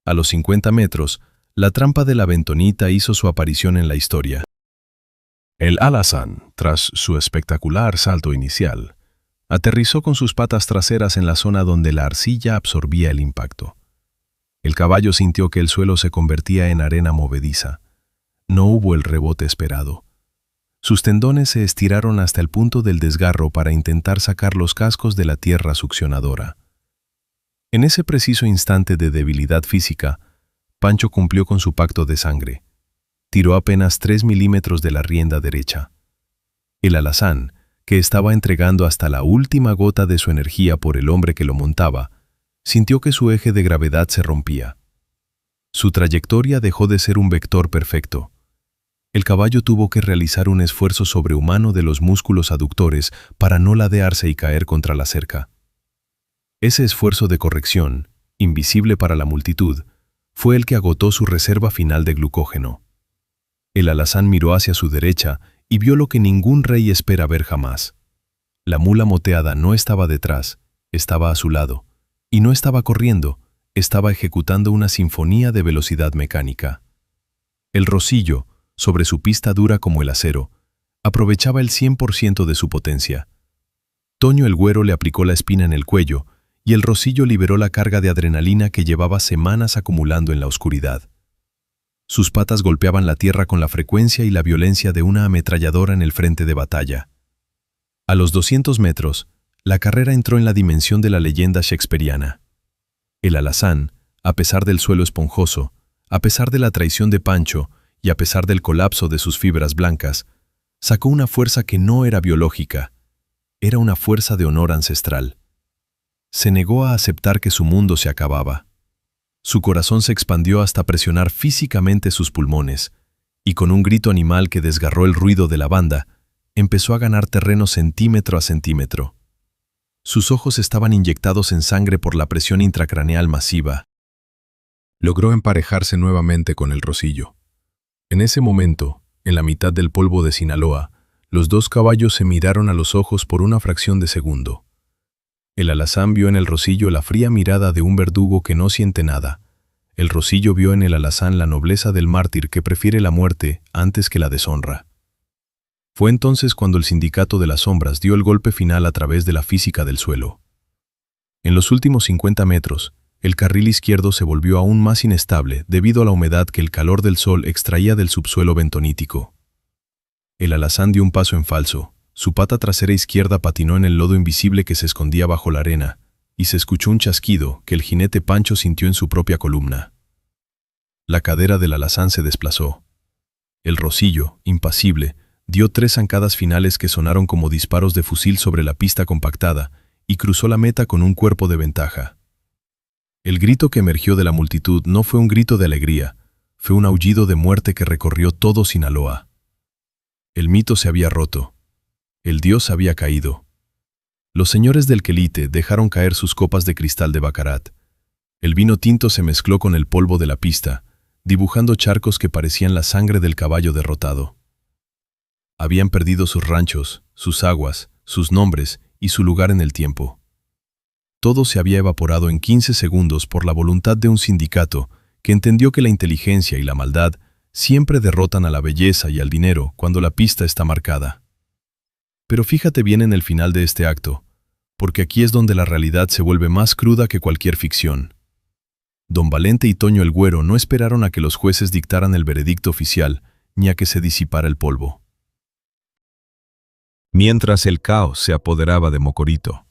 A los 50 metros, la trampa de la bentonita hizo su aparición en la historia. El alazán, tras su espectacular salto inicial, aterrizó con sus patas traseras en la zona donde la arcilla absorbía el impacto. El caballo sintió que el suelo se convertía en arena movediza. No hubo el rebote esperado. Sus tendones se estiraron hasta el punto del desgarro para intentar sacar los cascos de la tierra succionadora. En ese preciso instante de debilidad física, Pancho cumplió con su pacto de sangre. Tiró apenas 3 milímetros de la rienda derecha. El alazán, que estaba entregando hasta la última gota de su energía por el hombre que lo montaba, sintió que su eje de gravedad se rompía. Su trayectoria dejó de ser un vector perfecto. El caballo tuvo que realizar un esfuerzo sobrehumano de los músculos aductores para no ladearse y caer contra la cerca. Ese esfuerzo de corrección, invisible para la multitud, fue el que agotó su reserva final de glucógeno. El alazán miró hacia su derecha y vio lo que ningún rey espera ver jamás. La mula moteada no estaba detrás, estaba a su lado, y no estaba corriendo, estaba ejecutando una sinfonía de velocidad mecánica. El Rosillo, sobre su pista dura como el acero, aprovechaba el 100% de su potencia. Toño el Güero le aplicó la espina en el cuello y el Rosillo liberó la carga de adrenalina que llevaba semanas acumulando en la oscuridad. Sus patas golpeaban la tierra con la frecuencia y la violencia de una ametralladora en el frente de batalla. A los 200 metros, la carrera entró en la dimensión de la leyenda shakespeariana. El alazán, a pesar del suelo esponjoso, a pesar de la traición de Pancho y a pesar del colapso de sus fibras blancas, sacó una fuerza que no era biológica, era una fuerza de honor ancestral. Se negó a aceptar que su mundo se acababa. Su corazón se expandió hasta presionar físicamente sus pulmones, y con un grito animal que desgarró el ruido de la banda, empezó a ganar terreno centímetro a centímetro. Sus ojos estaban inyectados en sangre por la presión intracraneal masiva. Logró emparejarse nuevamente con el Rosillo. En ese momento, en la mitad del polvo de Sinaloa, los 2 caballos se miraron a los ojos por una fracción de segundo. El alazán vio en el Rosillo la fría mirada de un verdugo que no siente nada. El Rosillo vio en el alazán la nobleza del mártir que prefiere la muerte antes que la deshonra. Fue entonces cuando el sindicato de las sombras dio el golpe final a través de la física del suelo. En los últimos 50 metros, el carril izquierdo se volvió aún más inestable debido a la humedad que el calor del sol extraía del subsuelo bentonítico. El alazán dio un paso en falso, su pata trasera izquierda patinó en el lodo invisible que se escondía bajo la arena, y se escuchó un chasquido que el jinete Pancho sintió en su propia columna. La cadera del alazán se desplazó. El Rosillo, impasible, dio 3 zancadas finales que sonaron como disparos de fusil sobre la pista compactada y cruzó la meta con un cuerpo de ventaja. El grito que emergió de la multitud no fue un grito de alegría, fue un aullido de muerte que recorrió todo Sinaloa. El mito se había roto. El dios había caído. Los señores del quelite dejaron caer sus copas de cristal de bacarat. El vino tinto se mezcló con el polvo de la pista, dibujando charcos que parecían la sangre del caballo derrotado. Habían perdido sus ranchos, sus aguas, sus nombres y su lugar en el tiempo. Todo se había evaporado en 15 segundos por la voluntad de un sindicato que entendió que la inteligencia y la maldad siempre derrotan a la belleza y al dinero cuando la pista está marcada. Pero fíjate bien en el final de este acto, porque aquí es donde la realidad se vuelve más cruda que cualquier ficción. Don Valente y Toño el Güero no esperaron a que los jueces dictaran el veredicto oficial, ni a que se disipara el polvo. Mientras el caos se apoderaba de Mocorito,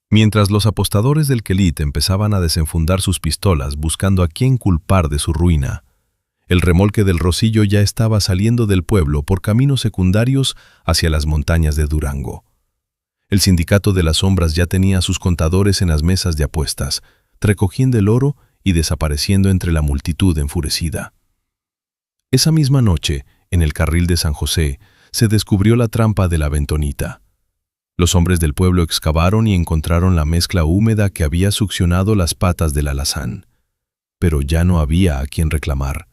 mientras los apostadores del quelite empezaban a desenfundar sus pistolas buscando a quién culpar de su ruina, el remolque del Rosillo ya estaba saliendo del pueblo por caminos secundarios hacia las montañas de Durango. El sindicato de las sombras ya tenía a sus contadores en las mesas de apuestas, recogiendo el oro y desapareciendo entre la multitud enfurecida. Esa misma noche, en el carril de San José, se descubrió la trampa de la bentonita. Los hombres del pueblo excavaron y encontraron la mezcla húmeda que había succionado las patas del alazán. Pero ya no había a quien reclamar.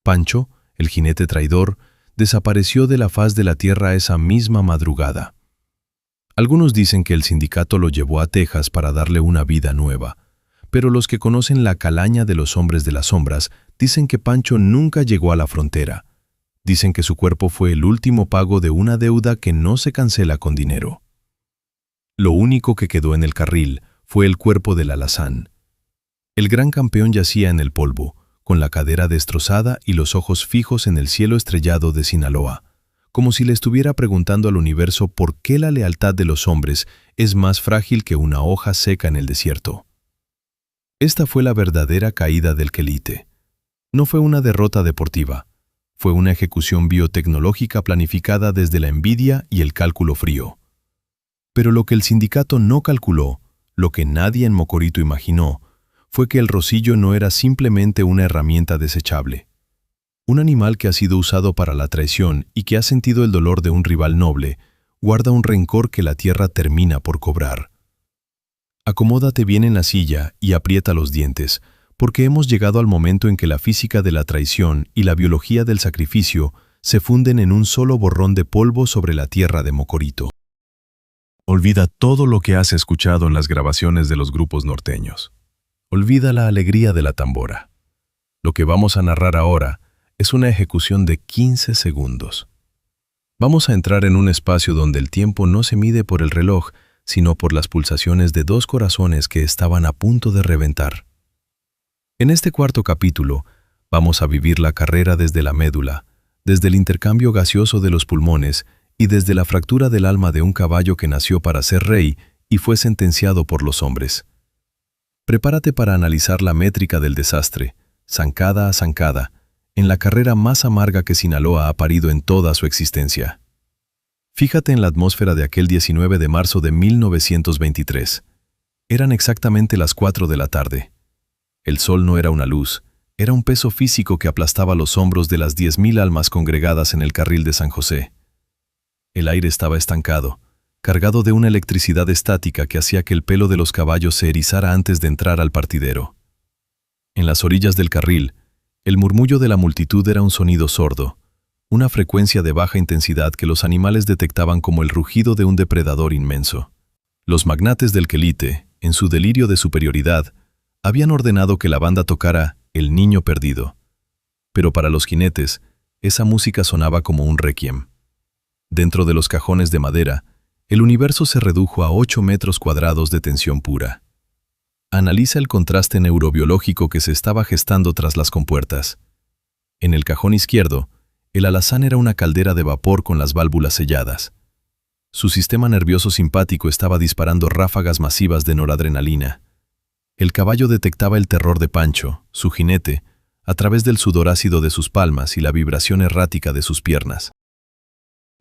Pancho, el jinete traidor, desapareció de la faz de la tierra esa misma madrugada. Algunos dicen que el sindicato lo llevó a Texas para darle una vida nueva, pero los que conocen la calaña de los hombres de las sombras dicen que Pancho nunca llegó a la frontera. Dicen que su cuerpo fue el último pago de una deuda que no se cancela con dinero. Lo único que quedó en el carril fue el cuerpo del alazán. El gran campeón yacía en el polvo, con la cadera destrozada y los ojos fijos en el cielo estrellado de Sinaloa, como si le estuviera preguntando al universo por qué la lealtad de los hombres es más frágil que una hoja seca en el desierto. Esta fue la verdadera caída del quelite. No fue una derrota deportiva, fue una ejecución biotecnológica planificada desde la envidia y el cálculo frío. Pero lo que el sindicato no calculó, lo que nadie en Mocorito imaginó, fue que el Rosillo no era simplemente una herramienta desechable. Un animal que ha sido usado para la traición y que ha sentido el dolor de un rival noble, guarda un rencor que la tierra termina por cobrar. Acomódate bien en la silla y aprieta los dientes, porque hemos llegado al momento en que la física de la traición y la biología del sacrificio se funden en un solo borrón de polvo sobre la tierra de Mocorito. Olvida todo lo que has escuchado en las grabaciones de los grupos norteños. Olvida la alegría de la tambora. Lo que vamos a narrar ahora es una ejecución de 15 segundos. Vamos a entrar en un espacio donde el tiempo no se mide por el reloj, sino por las pulsaciones de 2 corazones que estaban a punto de reventar. En este cuarto capítulo, vamos a vivir la carrera desde la médula, desde el intercambio gaseoso de los pulmones y desde la fractura del alma de un caballo que nació para ser rey y fue sentenciado por los hombres. Prepárate para analizar la métrica del desastre, zancada a zancada, en la carrera más amarga que Sinaloa ha parido en toda su existencia. Fíjate en la atmósfera de aquel 19 de marzo de 1923. Eran exactamente las 4 de la tarde. El sol no era una luz, era un peso físico que aplastaba los hombros de las 10,000 almas congregadas en el carril de San José. El aire estaba estancado, cargado de una electricidad estática que hacía que el pelo de los caballos se erizara antes de entrar al partidero. En las orillas del carril, el murmullo de la multitud era un sonido sordo, una frecuencia de baja intensidad que los animales detectaban como el rugido de un depredador inmenso. Los magnates del Quelite, en su delirio de superioridad, habían ordenado que la banda tocara El Niño Perdido. Pero para los jinetes, esa música sonaba como un requiem. Dentro de los cajones de madera, el universo se redujo a 8 metros cuadrados de tensión pura. Analiza el contraste neurobiológico que se estaba gestando tras las compuertas. En el cajón izquierdo, el alazán era una caldera de vapor con las válvulas selladas. Su sistema nervioso simpático estaba disparando ráfagas masivas de noradrenalina. El caballo detectaba el terror de Pancho, su jinete, a través del sudor ácido de sus palmas y la vibración errática de sus piernas.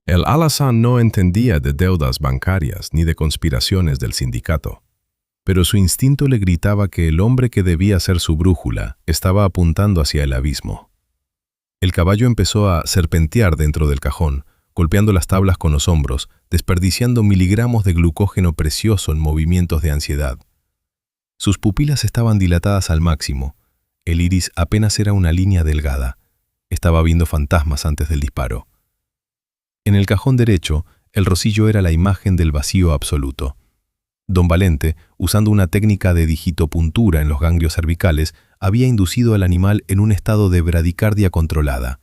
El alazán no entendía de deudas bancarias ni de conspiraciones del sindicato, pero su instinto le gritaba que el hombre que debía ser su brújula estaba apuntando hacia el abismo. El caballo empezó a serpentear dentro del cajón, golpeando las tablas con los hombros, desperdiciando miligramos de glucógeno precioso en movimientos de ansiedad. Sus pupilas estaban dilatadas al máximo. El iris apenas era una línea delgada. Estaba viendo fantasmas antes del disparo. En el cajón derecho, el rocillo era la imagen del vacío absoluto. Don Valente, usando una técnica de digitopuntura en los ganglios cervicales, había inducido al animal en un estado de bradicardia controlada.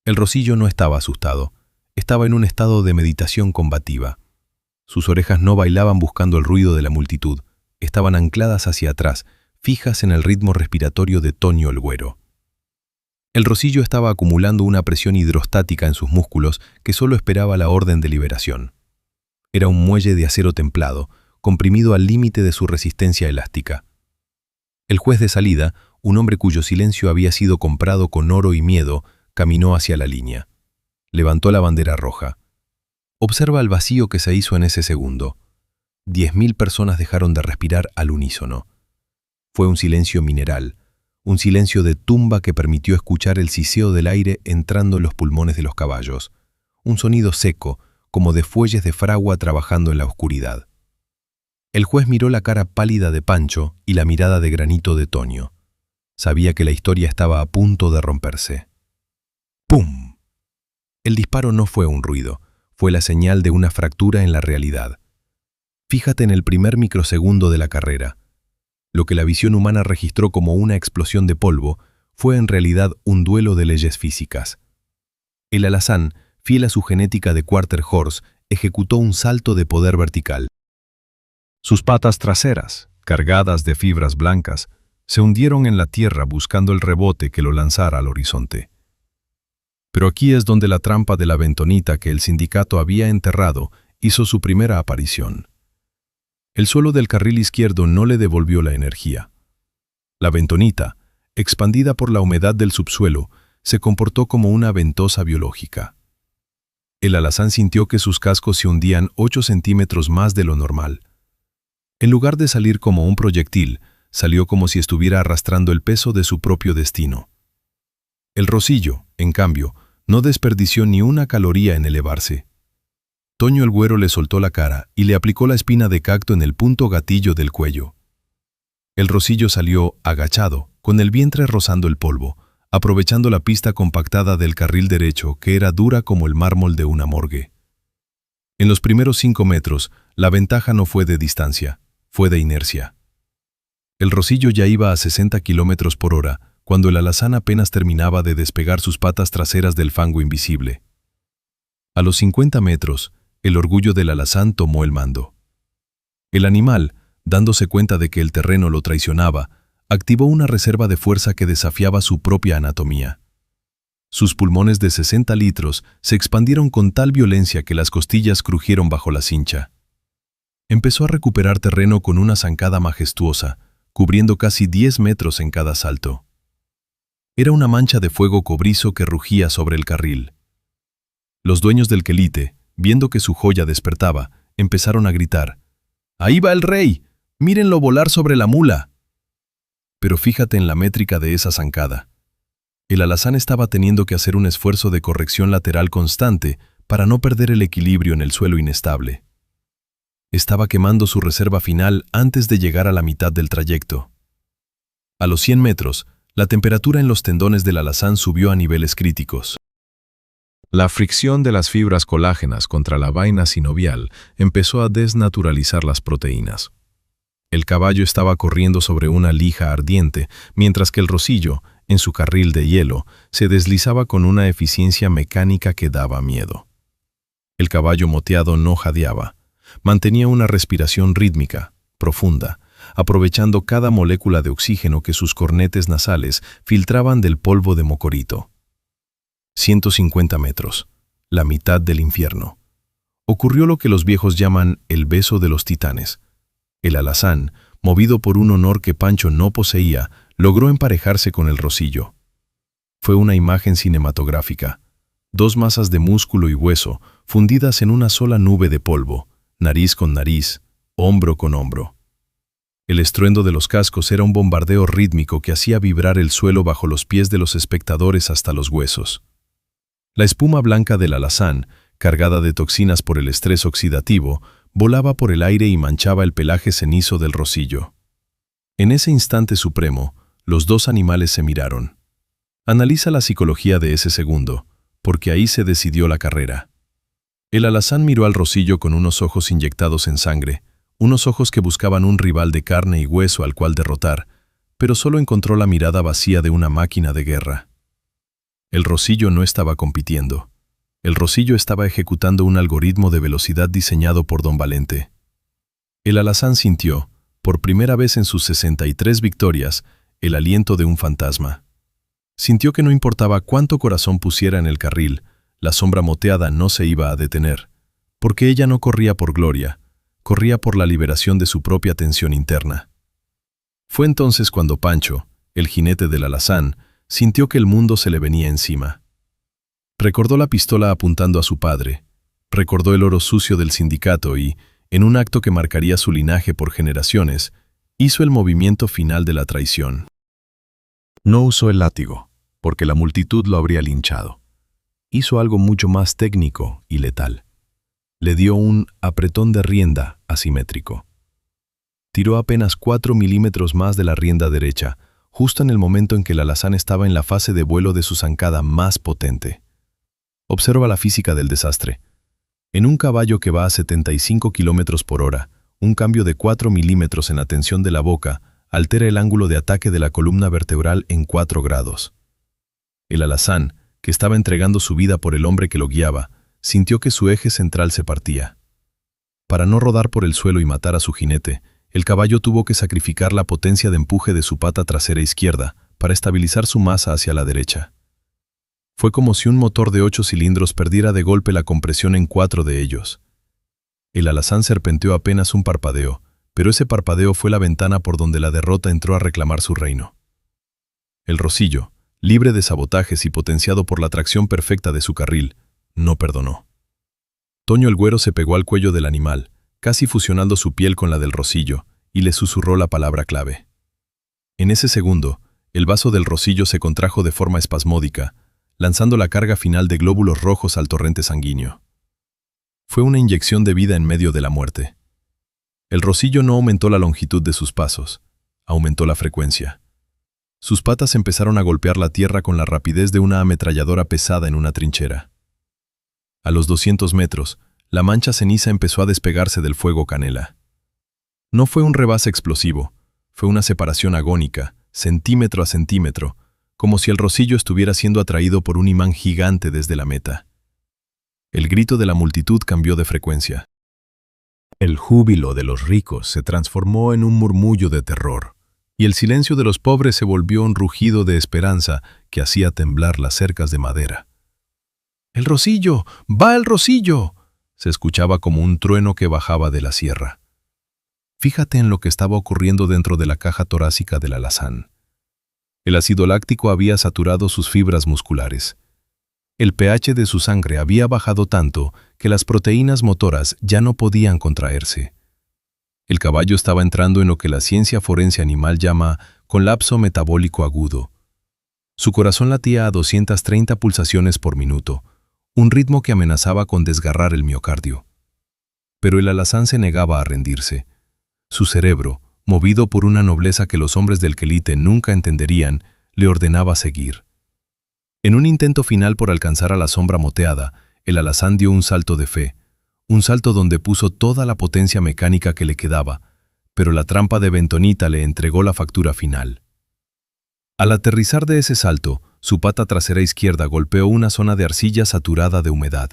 El rocillo no estaba asustado, estaba en un estado de meditación combativa. Sus orejas no bailaban buscando el ruido de la multitud, estaban ancladas hacia atrás, fijas en el ritmo respiratorio de Toño el Güero. El rocillo estaba acumulando una presión hidrostática en sus músculos que solo esperaba la orden de liberación. Era un muelle de acero templado, comprimido al límite de su resistencia elástica. El juez de salida, un hombre cuyo silencio había sido comprado con oro y miedo, caminó hacia la línea. Levantó la bandera roja. Observa el vacío que se hizo en ese segundo. 10.000 personas dejaron de respirar al unísono. Fue un silencio mineral, un silencio de tumba que permitió escuchar el siseo del aire entrando en los pulmones de los caballos, un sonido seco, como de fuelles de fragua trabajando en la oscuridad. El juez miró la cara pálida de Pancho y la mirada de granito de Toño. Sabía que la historia estaba a punto de romperse. ¡Pum! El disparo no fue un ruido, fue la señal de una fractura en la realidad. Fíjate en el primer microsegundo de la carrera. Lo que la visión humana registró como una explosión de polvo fue en realidad un duelo de leyes físicas. El alazán, fiel a su genética de quarter horse, ejecutó un salto de poder vertical. Sus patas traseras, cargadas de fibras blancas, se hundieron en la tierra buscando el rebote que lo lanzara al horizonte. Pero aquí es donde la trampa de la bentonita que el sindicato había enterrado hizo su primera aparición. El suelo del carril izquierdo no le devolvió la energía. La bentonita, expandida por la humedad del subsuelo, se comportó como una ventosa biológica. El alazán sintió que sus cascos se hundían 8 centímetros más de lo normal. En lugar de salir como un proyectil, salió como si estuviera arrastrando el peso de su propio destino. El rocillo, en cambio, no desperdició ni una caloría en elevarse. Toño el Güero le soltó la cara y le aplicó la espina de cacto en el punto gatillo del cuello. El rocillo salió agachado, con el vientre rozando el polvo, aprovechando la pista compactada del carril derecho que era dura como el mármol de una morgue. En los primeros 5 metros, la ventaja no fue de distancia, fue de inercia. El rocillo ya iba a 60 kilómetros por hora cuando el alazán apenas terminaba de despegar sus patas traseras del fango invisible. A los 50 metros, el orgullo del alazán tomó el mando. El animal, dándose cuenta de que el terreno lo traicionaba, activó una reserva de fuerza que desafiaba su propia anatomía. Sus pulmones de 60 litros se expandieron con tal violencia que las costillas crujieron bajo la cincha. Empezó a recuperar terreno con una zancada majestuosa, cubriendo casi 10 metros en cada salto. Era una mancha de fuego cobrizo que rugía sobre el carril. Los dueños del Quelite, viendo que su joya despertaba, empezaron a gritar: ¡Ahí va el rey! ¡Mírenlo volar sobre la mula! Pero fíjate en la métrica de esa zancada. El alazán estaba teniendo que hacer un esfuerzo de corrección lateral constante para no perder el equilibrio en el suelo inestable. Estaba quemando su reserva final antes de llegar a la mitad del trayecto. A los 100 metros, la temperatura en los tendones del alazán subió a niveles críticos. La fricción de las fibras colágenas contra la vaina sinovial empezó a desnaturalizar las proteínas. El caballo estaba corriendo sobre una lija ardiente, mientras que el rosillo, en su carril de hielo, se deslizaba con una eficiencia mecánica que daba miedo. El caballo moteado no jadeaba, mantenía una respiración rítmica, profunda, aprovechando cada molécula de oxígeno que sus cornetes nasales filtraban del polvo de mocorito. 150 metros, la mitad del infierno. Ocurrió lo que los viejos llaman el beso de los titanes. El alazán, movido por un honor que Pancho no poseía, logró emparejarse con el rosillo. Fue una imagen cinematográfica. Dos masas de músculo y hueso, fundidas en una sola nube de polvo, nariz con nariz, hombro con hombro. El estruendo de los cascos era un bombardeo rítmico que hacía vibrar el suelo bajo los pies de los espectadores hasta los huesos. La espuma blanca del alazán, cargada de toxinas por el estrés oxidativo, volaba por el aire y manchaba el pelaje cenizo del rosillo. En ese instante supremo, los dos animales se miraron. Analiza la psicología de ese segundo, porque ahí se decidió la carrera. El alazán miró al rosillo con unos ojos inyectados en sangre, unos ojos que buscaban un rival de carne y hueso al cual derrotar, pero solo encontró la mirada vacía de una máquina de guerra. El rosillo no estaba compitiendo. El rosillo estaba ejecutando un algoritmo de velocidad diseñado por Don Valente. El alazán sintió, por primera vez en sus 63 victorias, el aliento de un fantasma. Sintió que no importaba cuánto corazón pusiera en el carril, la sombra moteada no se iba a detener, porque ella no corría por gloria, corría por la liberación de su propia tensión interna. Fue entonces cuando Pancho, el jinete del alazán, sintió que el mundo se le venía encima. Recordó la pistola apuntando a su padre, recordó el oro sucio del sindicato y, en un acto que marcaría su linaje por generaciones, hizo el movimiento final de la traición. No usó el látigo, porque la multitud lo habría linchado. Hizo algo mucho más técnico y letal. Le dio un apretón de rienda asimétrico. Tiró apenas 4 milímetros más de la rienda derecha, justo en el momento en que el alazán estaba en la fase de vuelo de su zancada más potente. Observa la física del desastre. En un caballo que va a 75 kilómetros por hora, un cambio de 4 milímetros en la tensión de la boca altera el ángulo de ataque de la columna vertebral en 4 grados. El alazán, que estaba entregando su vida por el hombre que lo guiaba, sintió que su eje central se partía. Para no rodar por el suelo y matar a su jinete, el caballo tuvo que sacrificar la potencia de empuje de su pata trasera izquierda para estabilizar su masa hacia la derecha. Fue como si un motor de 8 cilindros perdiera de golpe la compresión en 4 de ellos. El alazán serpenteó apenas un parpadeo, pero ese parpadeo fue la ventana por donde la derrota entró a reclamar su reino. El rosillo, libre de sabotajes y potenciado por la tracción perfecta de su carril, no perdonó. Toño el Güero se pegó al cuello del animal, casi fusionando su piel con la del rosillo, y le susurró la palabra clave. En ese segundo, el vaso del rosillo se contrajo de forma espasmódica, lanzando la carga final de glóbulos rojos al torrente sanguíneo. Fue una inyección de vida en medio de la muerte. El rosillo no aumentó la longitud de sus pasos, aumentó la frecuencia. Sus patas empezaron a golpear la tierra con la rapidez de una ametralladora pesada en una trinchera. A los 200 metros, la mancha ceniza empezó a despegarse del fuego canela. No fue un rebase explosivo, fue una separación agónica, centímetro a centímetro, como si el rosillo estuviera siendo atraído por un imán gigante desde la meta. El grito de la multitud cambió de frecuencia. El júbilo de los ricos se transformó en un murmullo de terror, y el silencio de los pobres se volvió un rugido de esperanza que hacía temblar las cercas de madera. ¡El rosillo! ¡Va el rosillo!, se escuchaba como un trueno que bajaba de la sierra. Fíjate en lo que estaba ocurriendo dentro de la caja torácica del alazán. El ácido láctico había saturado sus fibras musculares. El pH de su sangre había bajado tanto que las proteínas motoras ya no podían contraerse. El caballo estaba entrando en lo que la ciencia forense animal llama colapso metabólico agudo. Su corazón latía a 230 pulsaciones por minuto, un ritmo que amenazaba con desgarrar el miocardio. Pero el alazán se negaba a rendirse. Su cerebro, movido por una nobleza que los hombres del quelite nunca entenderían, le ordenaba seguir. En un intento final por alcanzar a la sombra moteada, el alazán dio un salto de fe, un salto donde puso toda la potencia mecánica que le quedaba, pero la trampa de bentonita le entregó la factura final. Al aterrizar de ese salto, su pata trasera izquierda golpeó una zona de arcilla saturada de humedad.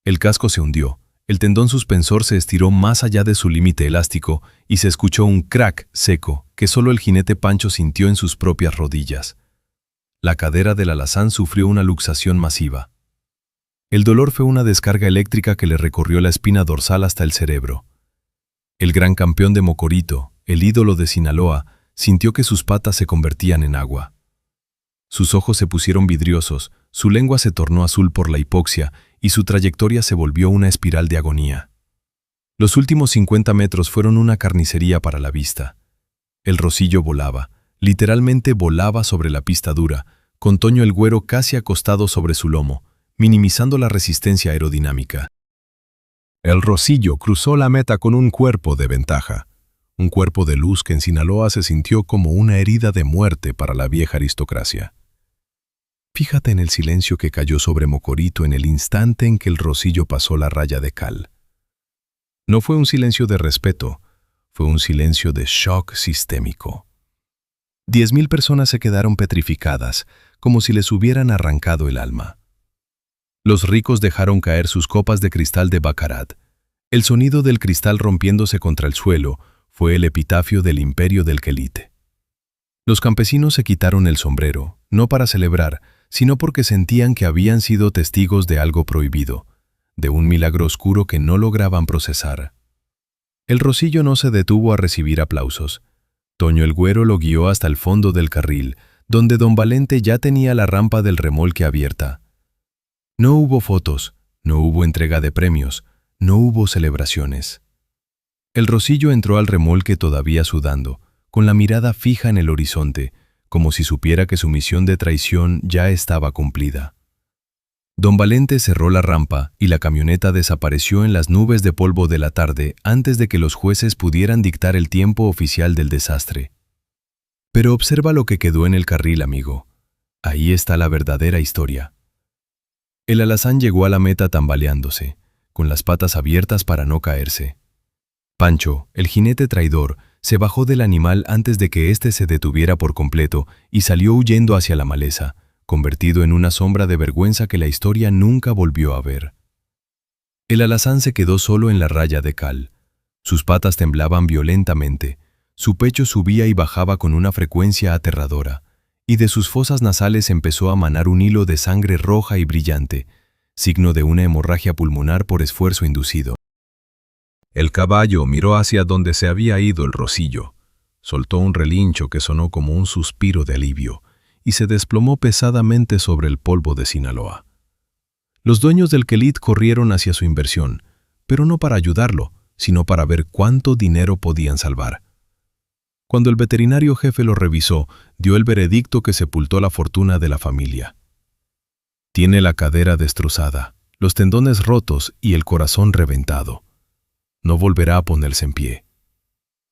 El casco se hundió, el tendón suspensor se estiró más allá de su límite elástico y se escuchó un crack seco que solo el jinete Pancho sintió en sus propias rodillas. La cadera del alazán sufrió una luxación masiva. El dolor fue una descarga eléctrica que le recorrió la espina dorsal hasta el cerebro. El gran campeón de Mocorito, el ídolo de Sinaloa, sintió que sus patas se convertían en agua. Sus ojos se pusieron vidriosos, su lengua se tornó azul por la hipoxia y su trayectoria se volvió una espiral de agonía. Los últimos 50 metros fueron una carnicería para la vista. El Rosillo volaba, literalmente volaba sobre la pista dura, con Toño el Güero casi acostado sobre su lomo, minimizando la resistencia aerodinámica. El Rosillo cruzó la meta con un cuerpo de ventaja, un cuerpo de luz que en Sinaloa se sintió como una herida de muerte para la vieja aristocracia. Fíjate en el silencio que cayó sobre Mocorito en el instante en que el Rosillo pasó la raya de cal. No fue un silencio de respeto, fue un silencio de shock sistémico. 10,000 personas se quedaron petrificadas, como si les hubieran arrancado el alma. Los ricos dejaron caer sus copas de cristal de baccarat. El sonido del cristal rompiéndose contra el suelo fue el epitafio del imperio del quelite. Los campesinos se quitaron el sombrero, no para celebrar, sino porque sentían que habían sido testigos de algo prohibido, de un milagro oscuro que no lograban procesar. El Rosillo no se detuvo a recibir aplausos. Toño el Güero lo guió hasta el fondo del carril, donde don Valente ya tenía la rampa del remolque abierta. No hubo fotos, no hubo entrega de premios, no hubo celebraciones. El Rosillo entró al remolque todavía sudando, con la mirada fija en el horizonte, como si supiera que su misión de traición ya estaba cumplida. Don Valente cerró la rampa y la camioneta desapareció en las nubes de polvo de la tarde antes de que los jueces pudieran dictar el tiempo oficial del desastre. Pero observa lo que quedó en el carril, amigo. Ahí está la verdadera historia. El alazán llegó a la meta tambaleándose, con las patas abiertas para no caerse. Pancho, el jinete traidor, se bajó del animal antes de que éste se detuviera por completo y salió huyendo hacia la maleza, convertido en una sombra de vergüenza que la historia nunca volvió a ver. El alazán se quedó solo en la raya de cal. Sus patas temblaban violentamente, su pecho subía y bajaba con una frecuencia aterradora, y de sus fosas nasales empezó a manar un hilo de sangre roja y brillante, signo de una hemorragia pulmonar por esfuerzo inducido. El caballo miró hacia donde se había ido el Rosillo, soltó un relincho que sonó como un suspiro de alivio y se desplomó pesadamente sobre el polvo de Sinaloa. Los dueños del quelite corrieron hacia su inversión, pero no para ayudarlo, sino para ver cuánto dinero podían salvar. Cuando el veterinario jefe lo revisó, dio el veredicto que sepultó la fortuna de la familia. Tiene la cadera destrozada, los tendones rotos y el corazón reventado. No volverá a ponerse en pie.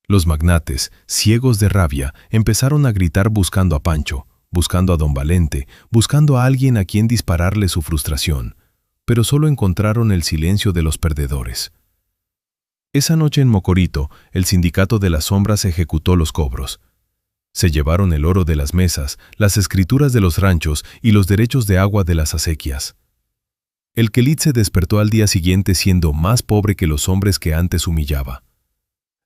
Los magnates, ciegos de rabia, empezaron a gritar buscando a Pancho, buscando a don Valente, buscando a alguien a quien dispararle su frustración, pero solo encontraron el silencio de los perdedores. Esa noche en Mocorito, el sindicato de las sombras ejecutó los cobros. Se llevaron el oro de las mesas, las escrituras de los ranchos y los derechos de agua de las acequias. El quelite se despertó al día siguiente siendo más pobre que los hombres que antes humillaba.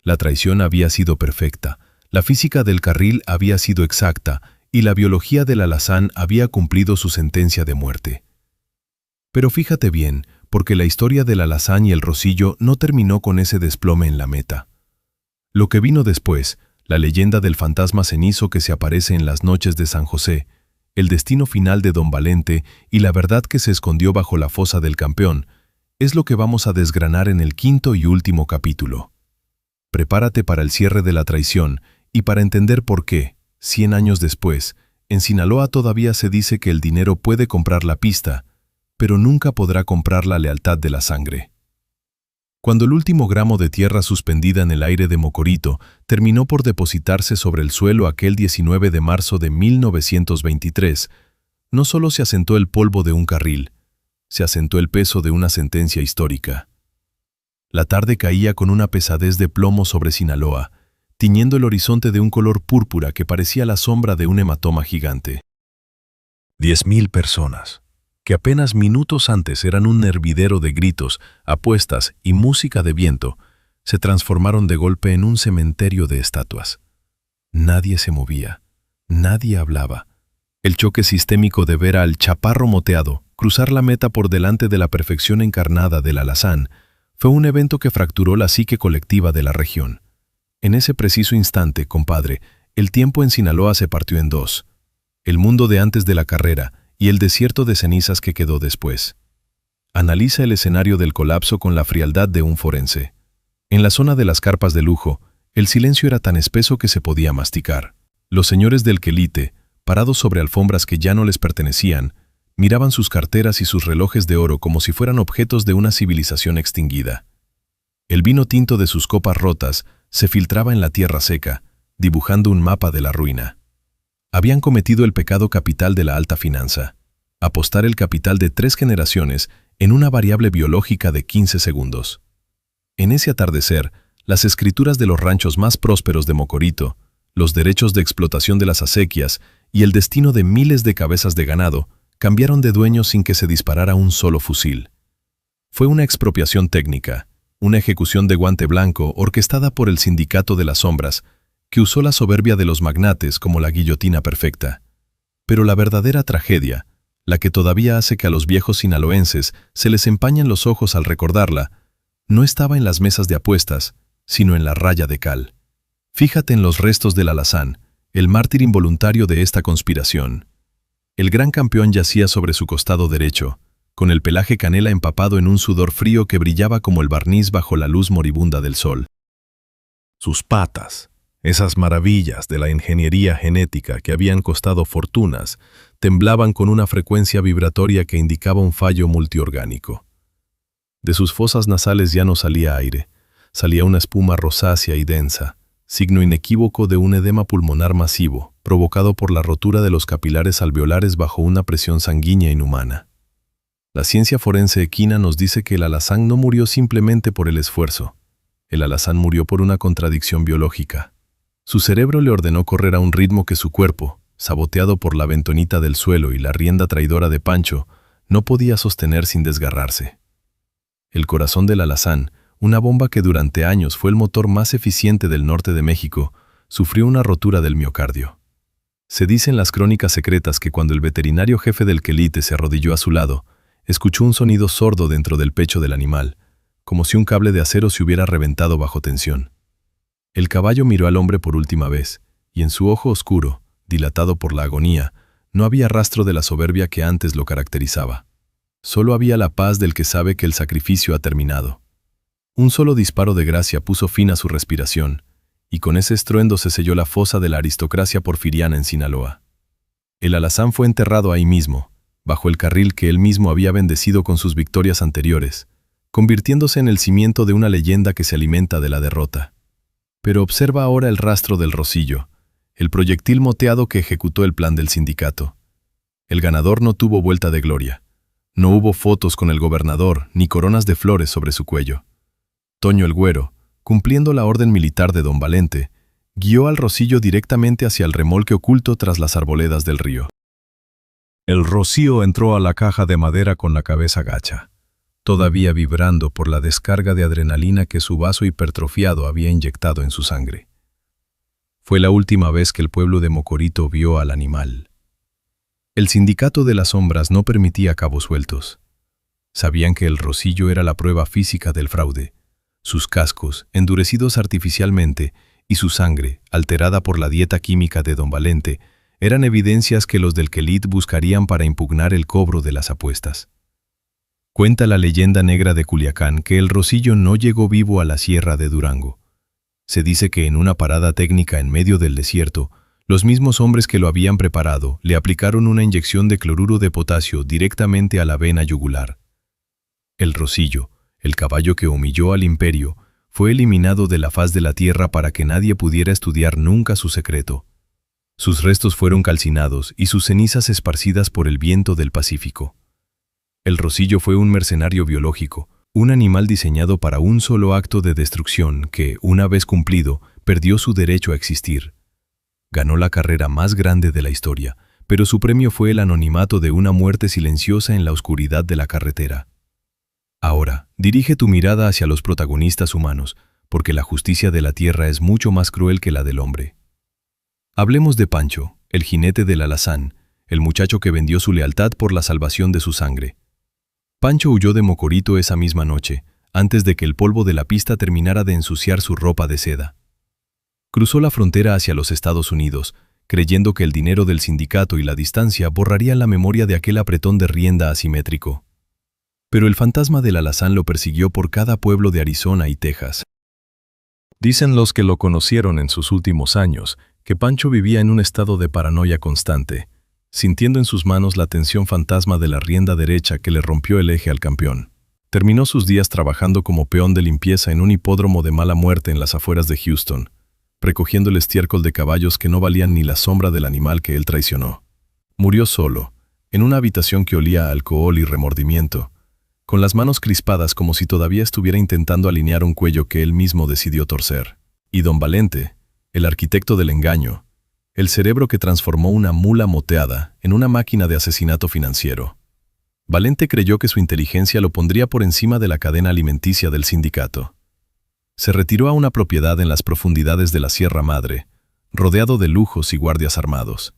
La traición había sido perfecta, la física del carril había sido exacta y la biología del alazán había cumplido su sentencia de muerte. Pero fíjate bien, porque la historia del alazán y el Rosillo no terminó con ese desplome en la meta. Lo que vino después, la leyenda del fantasma cenizo que se aparece en las noches de San José, el destino final de don Valente y la verdad que se escondió bajo la fosa del campeón, es lo que vamos a desgranar en el quinto y último capítulo. Prepárate para el cierre de la traición y para entender por qué, 100 años después, en Sinaloa todavía se dice que el dinero puede comprar la pista, pero nunca podrá comprar la lealtad de la sangre. Cuando el último gramo de tierra suspendida en el aire de Mocorito terminó por depositarse sobre el suelo aquel 19 de marzo de 1923, no solo se asentó el polvo de un carril, se asentó el peso de una sentencia histórica. La tarde caía con una pesadez de plomo sobre Sinaloa, tiñendo el horizonte de un color púrpura que parecía la sombra de un hematoma gigante. 10.000 personas, que apenas minutos antes eran un hervidero de gritos, apuestas y música de viento, se transformaron de golpe en un cementerio de estatuas. Nadie se movía, nadie hablaba. El choque sistémico de ver al chaparro moteado cruzar la meta por delante de la perfección encarnada del alazán fue un evento que fracturó la psique colectiva de la región. En ese preciso instante, compadre, el tiempo en Sinaloa se partió en dos: el mundo de antes de la carrera y el desierto de cenizas que quedó después. Analiza el escenario del colapso con la frialdad de un forense. En la zona de las carpas de lujo, el silencio era tan espeso que se podía masticar. Los señores del quelite, parados sobre alfombras que ya no les pertenecían, miraban sus carteras y sus relojes de oro como si fueran objetos de una civilización extinguida. El vino tinto de sus copas rotas se filtraba en la tierra seca, dibujando un mapa de la ruina. Habían cometido el pecado capital de la alta finanza: apostar el capital de 3 generaciones en una variable biológica de 15 segundos. En ese atardecer, las escrituras de los ranchos más prósperos de Mocorito, los derechos de explotación de las acequias y el destino de miles de cabezas de ganado cambiaron de dueño sin que se disparara un solo fusil. Fue una expropiación técnica, una ejecución de guante blanco orquestada por el Sindicato de las Sombras, que usó la soberbia de los magnates como la guillotina perfecta. Pero la verdadera tragedia, la que todavía hace que a los viejos sinaloenses se les empañen los ojos al recordarla, no estaba en las mesas de apuestas, sino en la raya de cal. Fíjate en los restos del alazán, el mártir involuntario de esta conspiración. El gran campeón yacía sobre su costado derecho, con el pelaje canela empapado en un sudor frío que brillaba como el barniz bajo la luz moribunda del sol. Sus patas, esas maravillas de la ingeniería genética que habían costado fortunas, temblaban con una frecuencia vibratoria que indicaba un fallo multiorgánico. De sus fosas nasales ya no salía aire, salía una espuma rosácea y densa, signo inequívoco de un edema pulmonar masivo, provocado por la rotura de los capilares alveolares bajo una presión sanguínea inhumana. La ciencia forense equina nos dice que el alazán no murió simplemente por el esfuerzo. El alazán murió por una contradicción biológica. Su cerebro le ordenó correr a un ritmo que su cuerpo, saboteado por la bentonita del suelo y la rienda traidora de Pancho, no podía sostener sin desgarrarse. El corazón del alazán, una bomba que durante años fue el motor más eficiente del norte de México, sufrió una rotura del miocardio. Se dice en las crónicas secretas que cuando el veterinario jefe del quelite se arrodilló a su lado, escuchó un sonido sordo dentro del pecho del animal, como si un cable de acero se hubiera reventado bajo tensión. El caballo miró al hombre por última vez, y en su ojo oscuro, dilatado por la agonía, no había rastro de la soberbia que antes lo caracterizaba. Solo había la paz del que sabe que el sacrificio ha terminado. Un solo disparo de gracia puso fin a su respiración, y con ese estruendo se selló la fosa de la aristocracia porfiriana en Sinaloa. El alazán fue enterrado ahí mismo, bajo el carril que él mismo había bendecido con sus victorias anteriores, convirtiéndose en el cimiento de una leyenda que se alimenta de la derrota. Pero observa ahora el rastro del Rosillo, el proyectil moteado que ejecutó el plan del sindicato. El ganador no tuvo vuelta de gloria. No hubo fotos con el gobernador ni coronas de flores sobre su cuello. Toño el Güero, cumpliendo la orden militar de don Valente, guió al Rosillo directamente hacia el remolque oculto tras las arboledas del río. El Rocío entró a la caja de madera con la cabeza gacha, todavía vibrando por la descarga de adrenalina que su vaso hipertrofiado había inyectado en su sangre. Fue la última vez que el pueblo de Mocorito vio al animal. El Sindicato de las Sombras no permitía cabos sueltos. Sabían que el Rosillo era la prueba física del fraude. Sus cascos, endurecidos artificialmente, y su sangre, alterada por la dieta química de don Valente, eran evidencias que los del quelite buscarían para impugnar el cobro de las apuestas. Cuenta la leyenda negra de Culiacán que el Rosillo no llegó vivo a la sierra de Durango. Se dice que en una parada técnica en medio del desierto, los mismos hombres que lo habían preparado le aplicaron una inyección de cloruro de potasio directamente a la vena yugular. El Rosillo, el caballo que humilló al imperio, fue eliminado de la faz de la tierra para que nadie pudiera estudiar nunca su secreto. Sus restos fueron calcinados y sus cenizas esparcidas por el viento del Pacífico. El Rosillo fue un mercenario biológico, un animal diseñado para un solo acto de destrucción que, una vez cumplido, perdió su derecho a existir. Ganó la carrera más grande de la historia, pero su premio fue el anonimato de una muerte silenciosa en la oscuridad de la carretera. Ahora, dirige tu mirada hacia los protagonistas humanos, porque la justicia de la tierra es mucho más cruel que la del hombre. Hablemos de Pancho, el jinete del alazán, el muchacho que vendió su lealtad por la salvación de su sangre. Pancho huyó de Mocorito esa misma noche, antes de que el polvo de la pista terminara de ensuciar su ropa de seda. Cruzó la frontera hacia los Estados Unidos, creyendo que el dinero del sindicato y la distancia borrarían la memoria de aquel apretón de rienda asimétrico. Pero el fantasma del alazán lo persiguió por cada pueblo de Arizona y Texas. Dicen los que lo conocieron en sus últimos años que Pancho vivía en un estado de paranoia constante, sintiendo en sus manos la tensión fantasma de la rienda derecha que le rompió el eje al campeón. Terminó sus días trabajando como peón de limpieza en un hipódromo de mala muerte en las afueras de Houston, recogiendo el estiércol de caballos que no valían ni la sombra del animal que él traicionó. Murió solo, en una habitación que olía a alcohol y remordimiento, con las manos crispadas como si todavía estuviera intentando alinear un cuello que él mismo decidió torcer. Y don Valente, el arquitecto del engaño, el cerebro que transformó una mula moteada en una máquina de asesinato financiero. Valente creyó que su inteligencia lo pondría por encima de la cadena alimenticia del sindicato. Se retiró a una propiedad en las profundidades de la Sierra Madre, rodeado de lujos y guardias armados.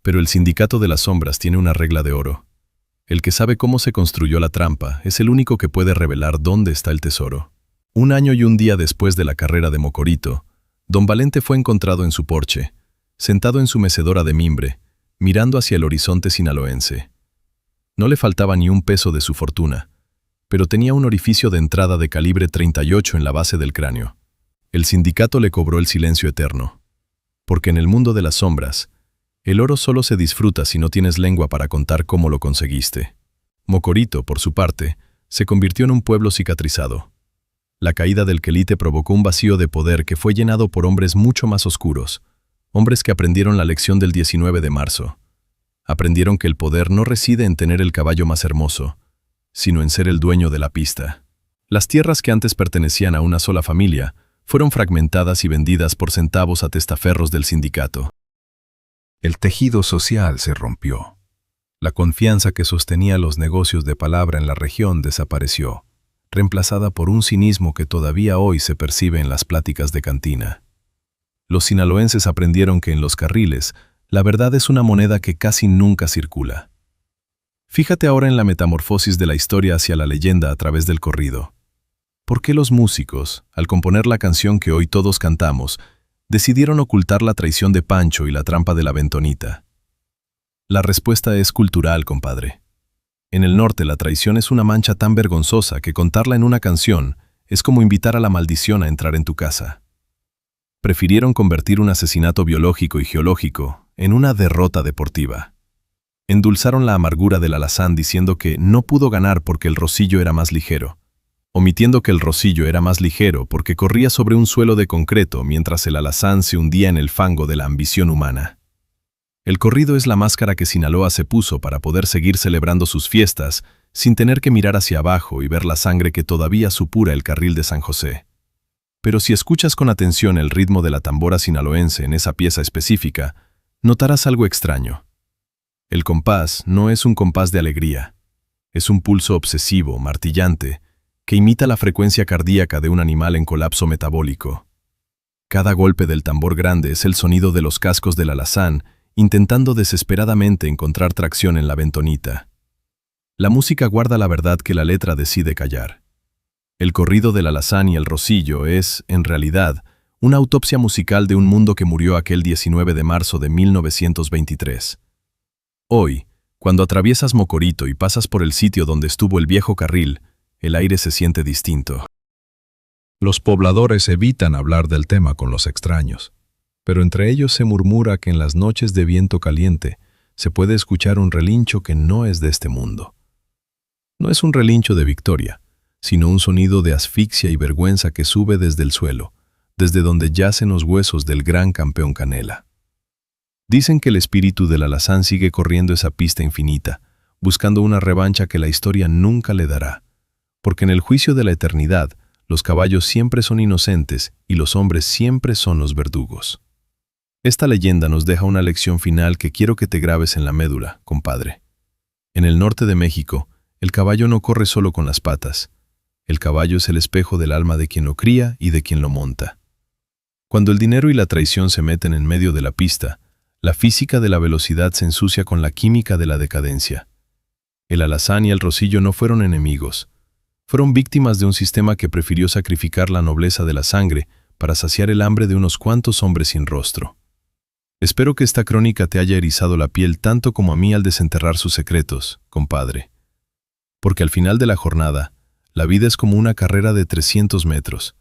Pero el sindicato de las sombras tiene una regla de oro. El que sabe cómo se construyó la trampa es el único que puede revelar dónde está el tesoro. Un año y un día después de la carrera de Mocorito, don Valente fue encontrado en su porche, sentado en su mecedora de mimbre, mirando hacia el horizonte sinaloense. No le faltaba ni un peso de su fortuna, pero tenía un orificio de entrada de calibre 38 en la base del cráneo. El sindicato le cobró el silencio eterno, porque en el mundo de las sombras, el oro solo se disfruta si no tienes lengua para contar cómo lo conseguiste. Mocorito, por su parte, se convirtió en un pueblo cicatrizado. La caída del quelite provocó un vacío de poder que fue llenado por hombres mucho más oscuros, hombres que aprendieron la lección del 19 de marzo. Aprendieron que el poder no reside en tener el caballo más hermoso, sino en ser el dueño de la pista. Las tierras que antes pertenecían a una sola familia fueron fragmentadas y vendidas por centavos a testaferros del sindicato. El tejido social se rompió. La confianza que sostenía los negocios de palabra en la región desapareció, reemplazada por un cinismo que todavía hoy se percibe en las pláticas de cantina. Los sinaloenses aprendieron que en los carriles, la verdad es una moneda que casi nunca circula. Fíjate ahora en la metamorfosis de la historia hacia la leyenda a través del corrido. ¿Por qué los músicos, al componer la canción que hoy todos cantamos, decidieron ocultar la traición de Pancho y la trampa de la Bentonita? La respuesta es cultural, compadre. En el norte la traición es una mancha tan vergonzosa que contarla en una canción es como invitar a la maldición a entrar en tu casa. Prefirieron convertir un asesinato biológico y geológico en una derrota deportiva. Endulzaron la amargura del alazán diciendo que no pudo ganar porque el Rosillo era más ligero, omitiendo que el Rosillo era más ligero porque corría sobre un suelo de concreto mientras el alazán se hundía en el fango de la ambición humana. El corrido es la máscara que Sinaloa se puso para poder seguir celebrando sus fiestas sin tener que mirar hacia abajo y ver la sangre que todavía supura el carril de San José. Pero si escuchas con atención el ritmo de la tambora sinaloense en esa pieza específica, notarás algo extraño. El compás no es un compás de alegría. Es un pulso obsesivo, martillante, que imita la frecuencia cardíaca de un animal en colapso metabólico. Cada golpe del tambor grande es el sonido de los cascos del alazán intentando desesperadamente encontrar tracción en la Bentonita. La música guarda la verdad que la letra decide callar. El corrido del alazán y el Rosillo es, en realidad, una autopsia musical de un mundo que murió aquel 19 de marzo de 1923. Hoy, cuando atraviesas Mocorito y pasas por el sitio donde estuvo el viejo carril, el aire se siente distinto. Los pobladores evitan hablar del tema con los extraños, pero entre ellos se murmura que en las noches de viento caliente se puede escuchar un relincho que no es de este mundo. No es un relincho de victoria, sino un sonido de asfixia y vergüenza que sube desde el suelo, desde donde yacen los huesos del gran campeón Canela. Dicen que el espíritu del alazán sigue corriendo esa pista infinita, buscando una revancha que la historia nunca le dará. Porque en el juicio de la eternidad, los caballos siempre son inocentes y los hombres siempre son los verdugos. Esta leyenda nos deja una lección final que quiero que te grabes en la médula, compadre. En el norte de México, el caballo no corre solo con las patas. El caballo es el espejo del alma de quien lo cría y de quien lo monta. Cuando el dinero y la traición se meten en medio de la pista, la física de la velocidad se ensucia con la química de la decadencia. El alazán y el rosillo no fueron enemigos. Fueron víctimas de un sistema que prefirió sacrificar la nobleza de la sangre para saciar el hambre de unos cuantos hombres sin rostro. Espero que esta crónica te haya erizado la piel tanto como a mí al desenterrar sus secretos, compadre. Porque al final de la jornada, la vida es como una carrera de 300 metros.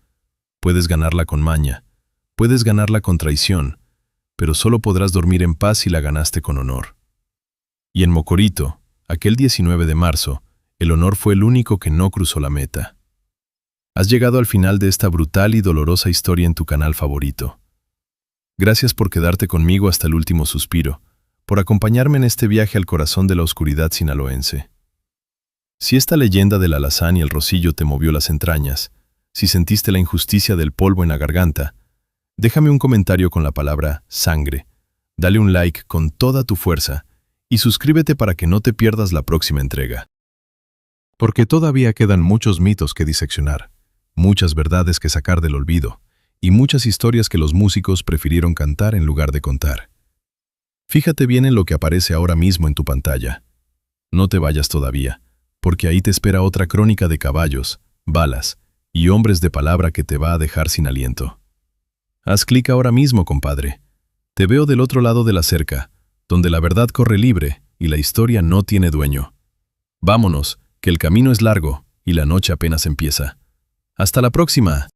Puedes ganarla con maña, puedes ganarla con traición, pero solo podrás dormir en paz si la ganaste con honor. Y en Mocorito, aquel 19 de marzo, el honor fue el único que no cruzó la meta. Has llegado al final de esta brutal y dolorosa historia en tu canal favorito. Gracias por quedarte conmigo hasta el último suspiro, por acompañarme en este viaje al corazón de la oscuridad sinaloense. Si esta leyenda del alazán y el rosillo te movió las entrañas, si sentiste la injusticia del polvo en la garganta, déjame un comentario con la palabra sangre, dale un like con toda tu fuerza y suscríbete para que no te pierdas la próxima entrega. Porque todavía quedan muchos mitos que diseccionar, muchas verdades que sacar del olvido, y muchas historias que los músicos prefirieron cantar en lugar de contar. Fíjate bien en lo que aparece ahora mismo en tu pantalla. No te vayas todavía, porque ahí te espera otra crónica de caballos, balas y hombres de palabra que te va a dejar sin aliento. Haz clic ahora mismo, compadre. Te veo del otro lado de la cerca, donde la verdad corre libre y la historia no tiene dueño. Vámonos, que el camino es largo y la noche apenas empieza. ¡Hasta la próxima!